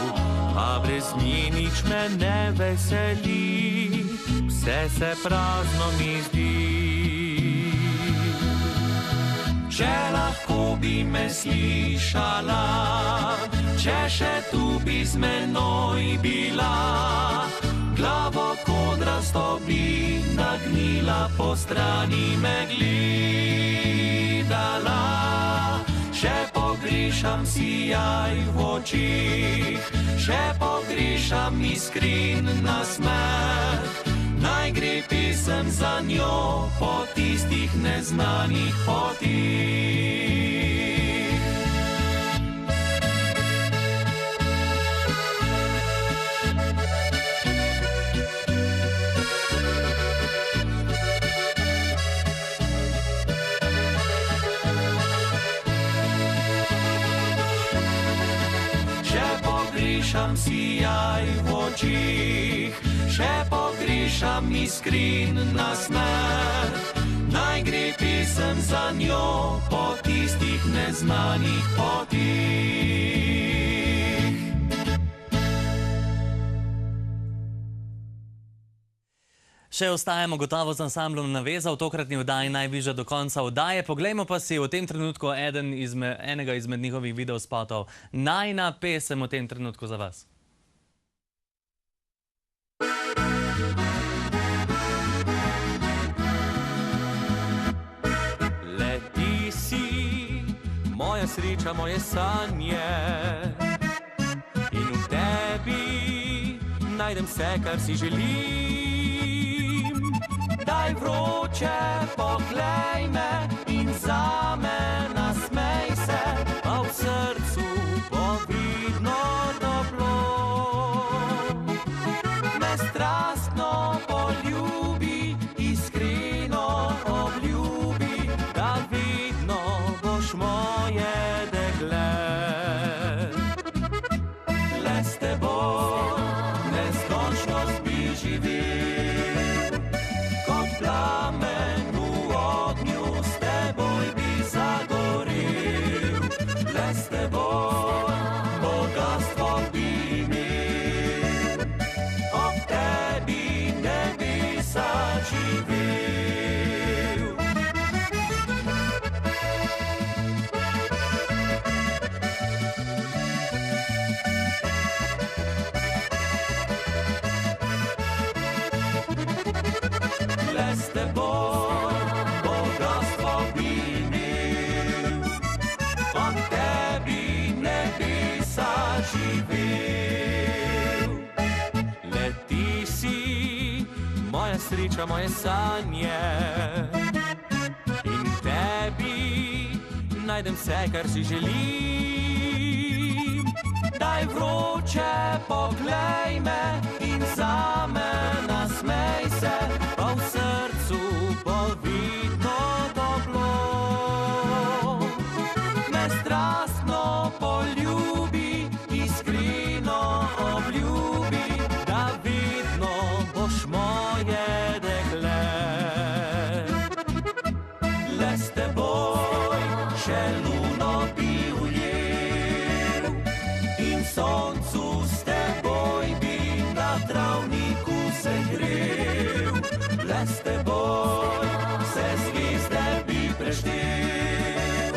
a brez nje nič me ne veseli, vse se prazno mi zdi. Če lahko bi me slišala, če še tu bi z menoj bila, glavo kodrasto bi nagnila, po strani me gledala. Še pogrešam sijaj v očih, še pogrešam iskren nasmeh, naj gre pesem za njo po tistih neznanih potih. Pogrešam sijaj v očih, še pogrešam iskren nasmeh, naj gre pesem za njo po tistih neznanih potih. Še ostajamo gotovo z ansamblom Naveza, v tokratni oddaji najbližja do konca oddaje. Poglejmo pa si v tem trenutku enega izmed njihovih videospotov. Najina pesem v tem trenutku za vas. Leti si, moja sreča, moje sanje, in v tebi najdem vse, kar si želim. Daj vroče, poglej me in zame nasmej se, pa v srcu bo vidno toplo. Me strastno poljubi, iskreno obljubi, da vidno boš moje dekle. prepriča moje sanje. In tebi najdem vse, kar si želim. Daj vroče, poglej me in zame nasmej se, pa v srcu bo vidno toplo. Me strastno poljubi, iskreno obljubi, da vidno boš moje dekle. Le s teboj še luno bi ujel in soncu s teboj bi na travniku se grel. Le s teboj se zvizde bi preštel,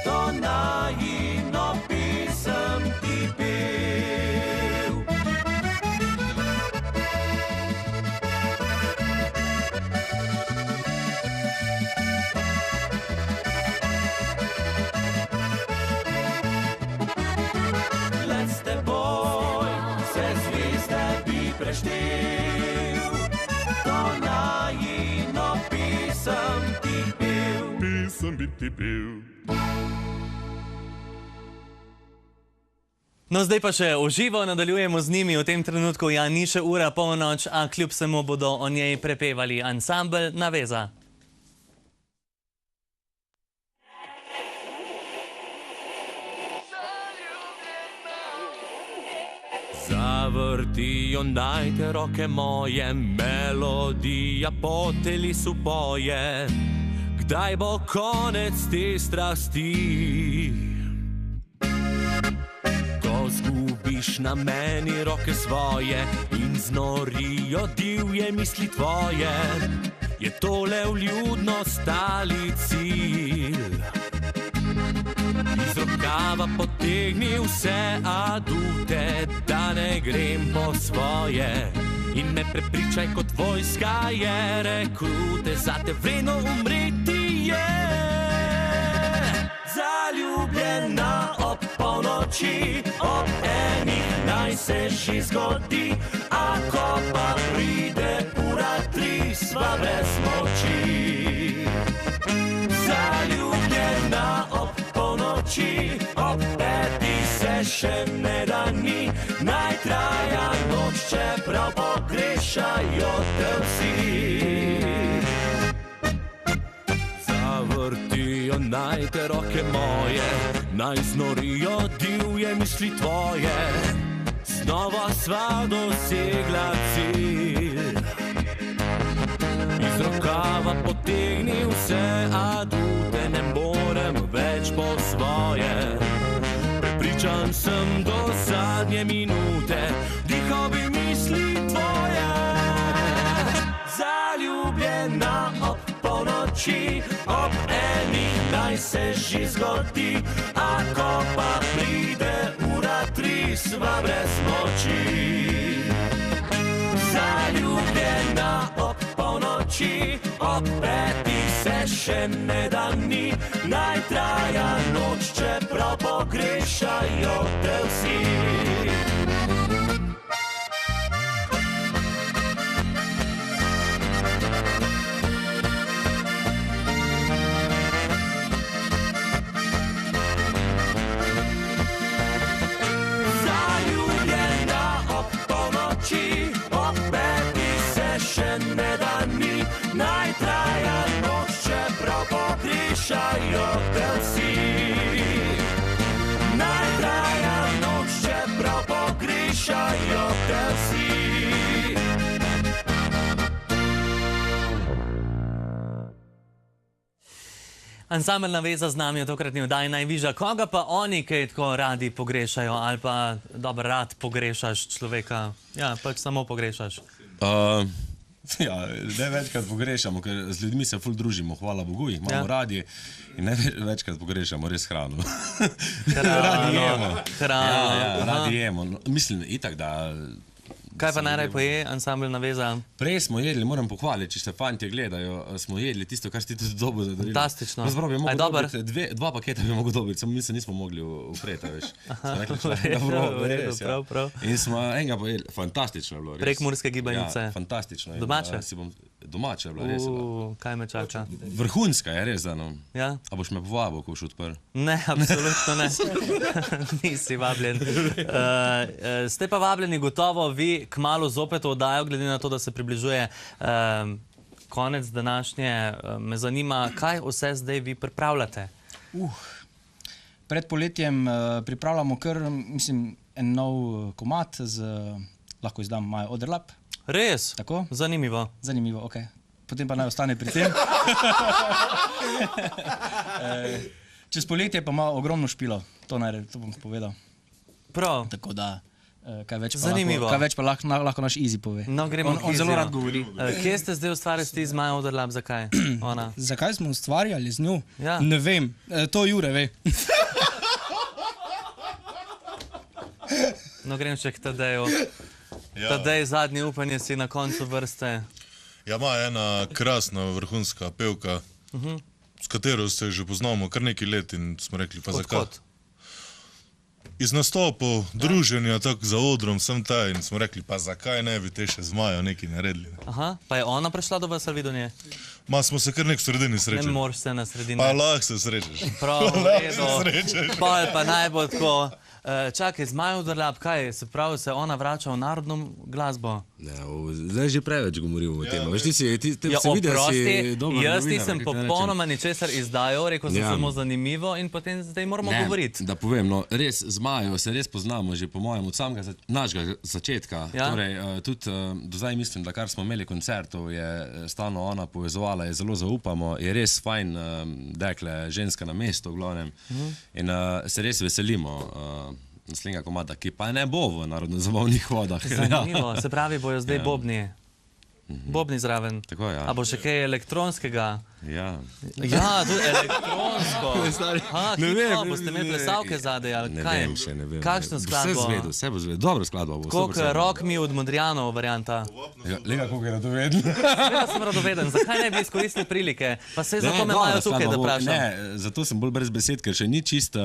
to najino pisem ti pel. Le s teboj se zvizde bi preštel, to najino pisem ti pel. Pisem bi ti pel. No, zdaj pa še uživo nadaljujemo z njimi. V tem trenutku ni še ura polnoč, a kljub vsemu bodo o njej prepevali ansambel Naveza. Zavrtijo naj te roke moje, melodija po telesu poje. Kdaj bo konec te strasti? Ko zgubiš na meni roke svoje in znorijo divje misli tvoje, je tole vljudno stali cilj. Iz rokava potegni vse adute, da ne grem po svoje. In me prepričaj, kot vojska je rekrute, za te vredno umreti je. Zaljubljena ob polnoči, ob enih naj se že zgodi, a ko pa pride ura 3, sva brez moči. Zaljubljena ob polnoči, ob 5 se še ne da ni, naj traja noč, čeprav pogrešajo te vsi. Zavrtijo naj te roke moje, naj znorijo divje misli tvoje, znova sva dosegla cilj. Iz rokava potegni vse adute, ne morem več po svoje. Prepričan sem do zadnje minute, dihal bi misli tvoje. Zaljubljena ob polnoči, ob enih naj se že zgodi, a ko pa pride ura 3, sva brez moči. Zaljubljena ob polnoči, ob 5 se še ne da ni, naj traja noč, čeprav pogrešajo te vsi. Zaljubljena ob polnoči, ob 5 se še ne da ni, naj traja noč, čeprav pogrešajo te vsi. Naj traja noč, čeprav pogrešajo te vsi. Ansambel Naveza z nami v tokratni oddaji Najviža. Koga pa oni kaj tako radi pogrešajo ali pa dobro rad pogrešaš človeka? Ja, pač samo pogrešaš. Ja, ne večkrat pogrešamo, ker z ljudmi se ful družimo, hvala Bogu, jih imamo radi in ne večkrat pogrešamo res hrano. Radi jemo. Radi jemo. Mislim, itak, da... Kaj pa najraj poje ansambel Naveza? Prej smo jedli, moram pohvaliti, če se fantje gledajo, smo jedli tisto, kar si ti tudi dobo zadarili. Fantastično. Aj dober? 2 paketa bi mogel dobiti, samo mi se nismo mogli upreti, veš. Prav. In smo enega pojedli, fantastično je bilo. Prekmurske gibanice. Ja, fantastično. Domače? domača je bila, res je bila. Kaj me čaka? Vrhunska je, res, da no. Ja? A boš me povabil, ko boš odprl? Ne, absolutno ne. Nisi vabljen. Ste pa vabljeni gotovo vi kmalu zopet v oddajo, glede na to, da se približuje konec današnje. Me zanima, kaj vse zdaj vi pripravljate? Pred poletjem pripravljamo kar, mislim, en nov komad lahko izdam Maja Oderlap. Res? Tako? Zanimivo. Zanimivo, ok. Potem pa naj ostane pri tem. Čez poletje pa ima ogromno špilo, to bom povedal. Prav. Tako da, kaj več pa lahko naš Easy pove. No, gremo k On zelo rad govori. Kje ste zdaj ustvarjali z Maja Oderlap, zakaj? Zakaj smo ustvarjali z njo? Ja. Ne vem, to Jure ve. No, grem še k Tadeju. Tadej, zadnje upanje si na koncu vrste. Ja, ima ena krasna, vrhunska pevka, s katero se že poznamo kar nekaj let in smo rekli, pa zakaj? Odkot? Iz nastopov, druženja, tako za odrom, sem ta in smo rekli, pa zakaj ne bi te še z Majo nekaj naredili. Aha, pa je ona prišla do vas ali vi do nje? Ma smo se kar nek v sredini srečali. Ne moreš se na sredini. Pa lahko se srečaš. Prav, redo. Pa naj bo tako. Čakaj, z Majo Oderlap, kaj? Se pravi, se ona vrača v narodno glasbo? Ne, zdaj že preveč govorimo o tem. Veš, ti se vidi, da si dobro jaz nisem popolnoma ničesar izdajal, rekel sem samo zanimivo in potem zdaj moramo govoriti. Da povem, no, res z Majo se res poznamo že po mojem od samega našega začetka. Torej, tudi do zdaj mislim, da kar smo imeli koncertov, je stalno ona povezovala, je zelo zaupamo, je res fajn dekle, ženska na mestu v glavnem in se res veselimo naslednjega komada, ki pa ne bo v narodno-zabavnih vodah. Zanimivo, se pravi, bojo zdaj bobni. Bobni zraven. Tako, ja. A bo še kaj elektronskega? Ja. Ja, tudi elektronsko. Hip-hop, boste imeli plesavke zadaj, ali kaj? Ne vem še, ne vem. Kakšno skladbo? Vse bo zvedel, dobro skladbo bo. Koliko Rock Me od Modrijanov varianta? Lega, koliko je radoveden. Sveda sem radoveden, zakaj ne bi izkoristili prilike? Pa se zato me imajo tukaj, da vprašam. Ne, zato sem bolj brez besed, ker še ni čisto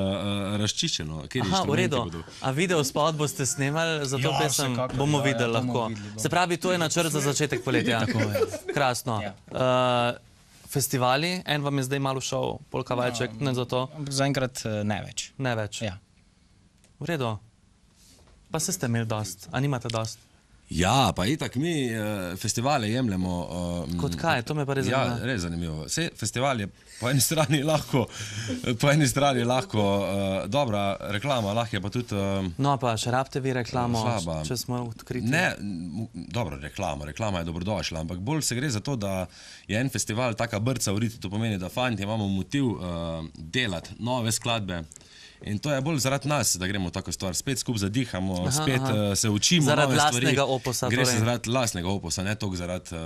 razčiščeno. Aha, v redu. A video spot boste snemali za to pesem? Bomo videli lahko. Se pravi, to je načrt za začetek poletja. Krasno. Festivali, en vam je zdaj malo šel, Polka Valček, ne za to? Zaenkrat ne več. Ne več? Ja. V redu. Pa se ste imeli dost, a nimate dost? Ja, pa itak mi festivale jemljemo. Kot kaj, to me pa res zanima. Ja, res zanimivo. Vse festival je po eni strani lahko dobra reklama, lahko je pa tudi... No pa še rabite vi reklamo, slaba. Če smo odkriti. Ne, dobro, reklama je dobrodošla, ampak bolj se gre za to, da je en festival taka brca v riti, to pomeni, da fanti imamo motiv delati nove skladbe. In to je bolj zaradi nas, da gremo v tako stvar. Spet skupaj zadihamo, spet se učimo nove stvari. Zaradi lastnega oposa. Gre se zaradi lastnega oposa, ne toliko zaradi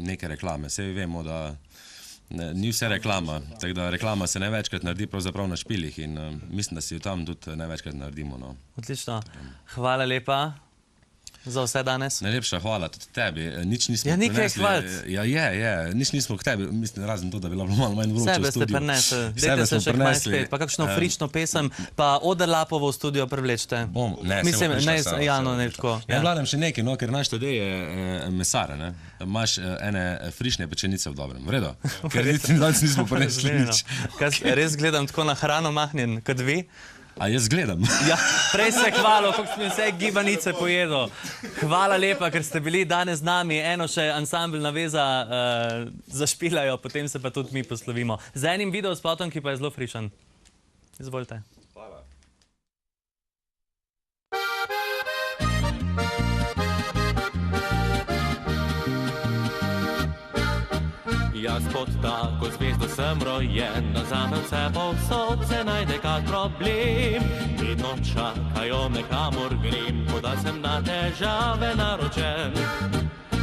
neke reklame. Sej vemo, da ni vse reklama. Tako da reklama se največkrat naredi pravzaprav na špilih in mislim, da si jo tam tudi največkrat naredimo. Odlično. Hvala lepa za vse danes. Najlepša hvala tudi tebi. Nič nismo prinesli. Ja, nekaj hvaliti. Ja, je. Nič nismo k tebi, mislim, razen to, da bi bilo malo manj vroče v studiu. Sebe ste prinesli. Dajte se še kmaj spet. Pa kakšno frično pesem, pa Oderlapovo v studio privlečete. Mislim, ne, Jano, ne tako. Ja, vladam še nekaj, no, ker naš Tadej je mesar, ne? Imaš ene frišne pečenice v dobrem. V redu? Ker danes nismo prinesli nič. Res gledam tako na hrano mahnjen, kot vi. A jaz gledam. Ja, prej se hvala, kako smo vse gibanice pojedli. Hvala lepa, ker ste bili danes z nami. Eno še ansambl Naveza zašpilajo, potem se pa tudi mi poslovimo. Z enim videospotom, ki pa je zelo frišen. Izvolite. Hvala. Jaz pod tako zvezdo sem rojen, da zame vse povsod se najde kak problem. Vedno čakajo me, kamor grem, kot da sem na težave naročen.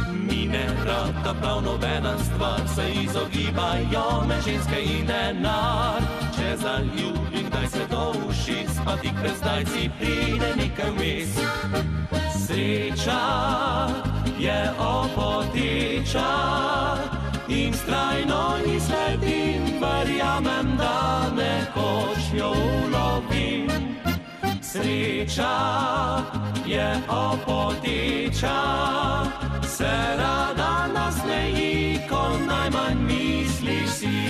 Mi ne rada prav nobena stvar, se izogibajo me ženske in denar. Če zaljubim, daj se do ušes, pa tik pred zdajci pride nekaj vmes. Sreča je opoteča in vztrajno ji sledim, verjamem, da nekoč jo ulovim. Sreča je opoteča, se rada nasmeji, ko najmanj misliš si.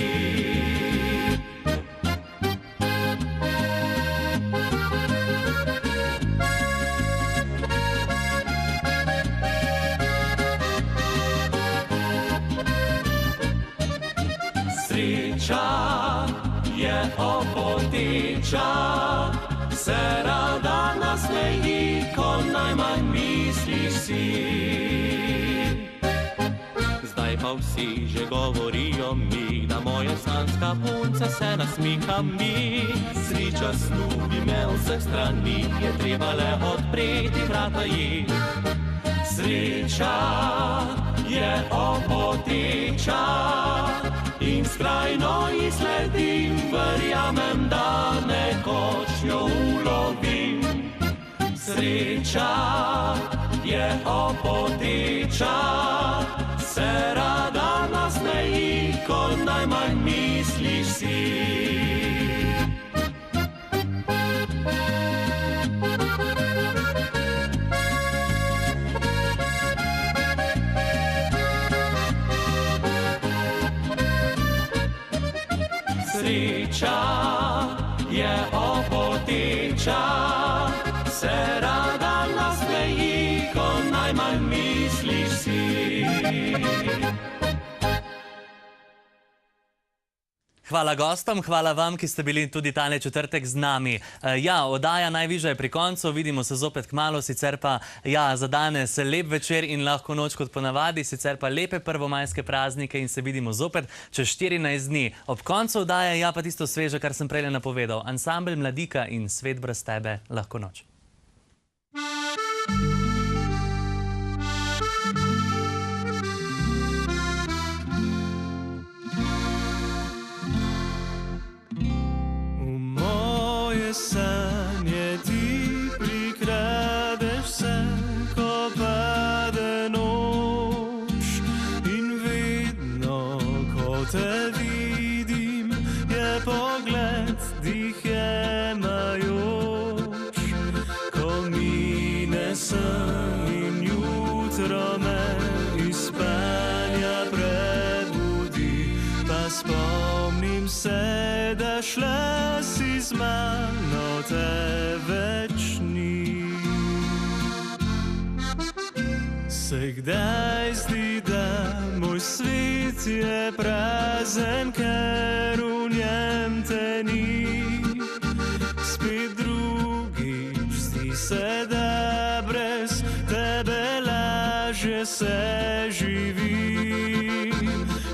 Sreča je opoteča, se rada nasmeji, ko najmanj misliš si. Zdaj pa vsi že govorijo mi, da moja sanska punca se nasmiha mi. Sreča snubi me vseh strani, je treba le odpreti vrata ji. Sreča je opoteča in skrajno ji sledim, verjamem, da nekoč jo ulovim. Sreča je opoteča, se rada nasmeji, ko najmanj misliš si. Sreča je opoteča, se rada nasmeji, ko najmanj misliš si. Hvala gostom, hvala vam, ki ste bili tudi tale četrtek z nami. Ja, oddaja Najvižja je pri koncu, vidimo se zopet kmalu, sicer pa ja, za danes lep večer in lahko noč kot ponavadi, sicer pa lepe prvomajske praznike in se vidimo zopet čez 14 dni. Ob koncu oddaje ja pa tisto sveže, kar sem prej napovedal. Ansambel Mladika in Svet brez tebe, lahko noč. Sanje ti prikradeš se, ko pade noč, in vedno, ko te vidim, je pogled dih jemajoč. Ko mine sen in jutro me iz spanja prebudi, pa spomnim se, da šla si z mano, te več ni. Se kdaj zdi, da moj svet je prazen, ker v njem te ni. Spet drugič zdi se, da brez tebe lažje se živi.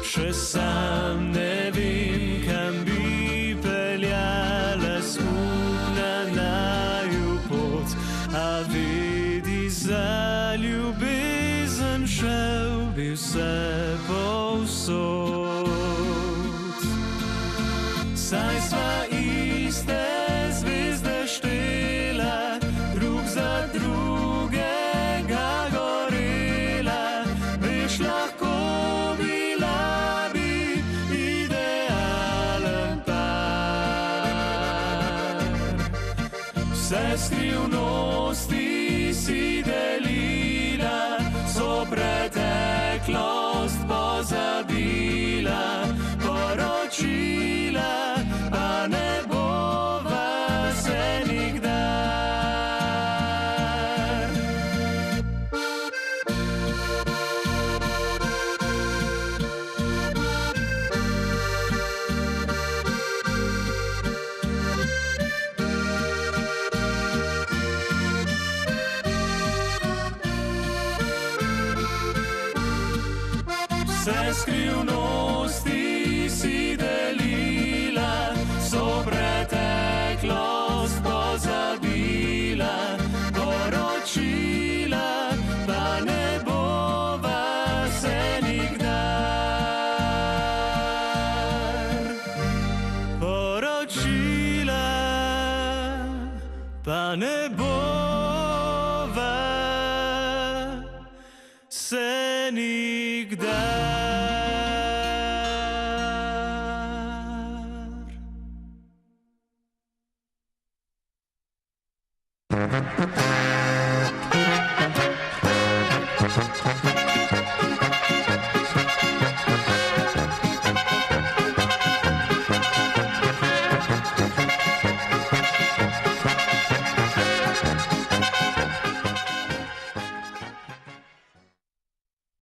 Še sam ne vem, kam bi peljala skupna naju pot, a vedi, za ljubezen šel bi vse povsod. Saj sva iste zvezde štela, drug za drugega gorela, veš, lahko bila bi idealen par. Vse skrivnosti si delila, so preteklost pozabila, poročila pa ne bova se nikdar. Vse skrivnosti si delila, so preteklost pozabila, poročila pa ne bova se nikdar. Poročila pa ne bova se nikdar.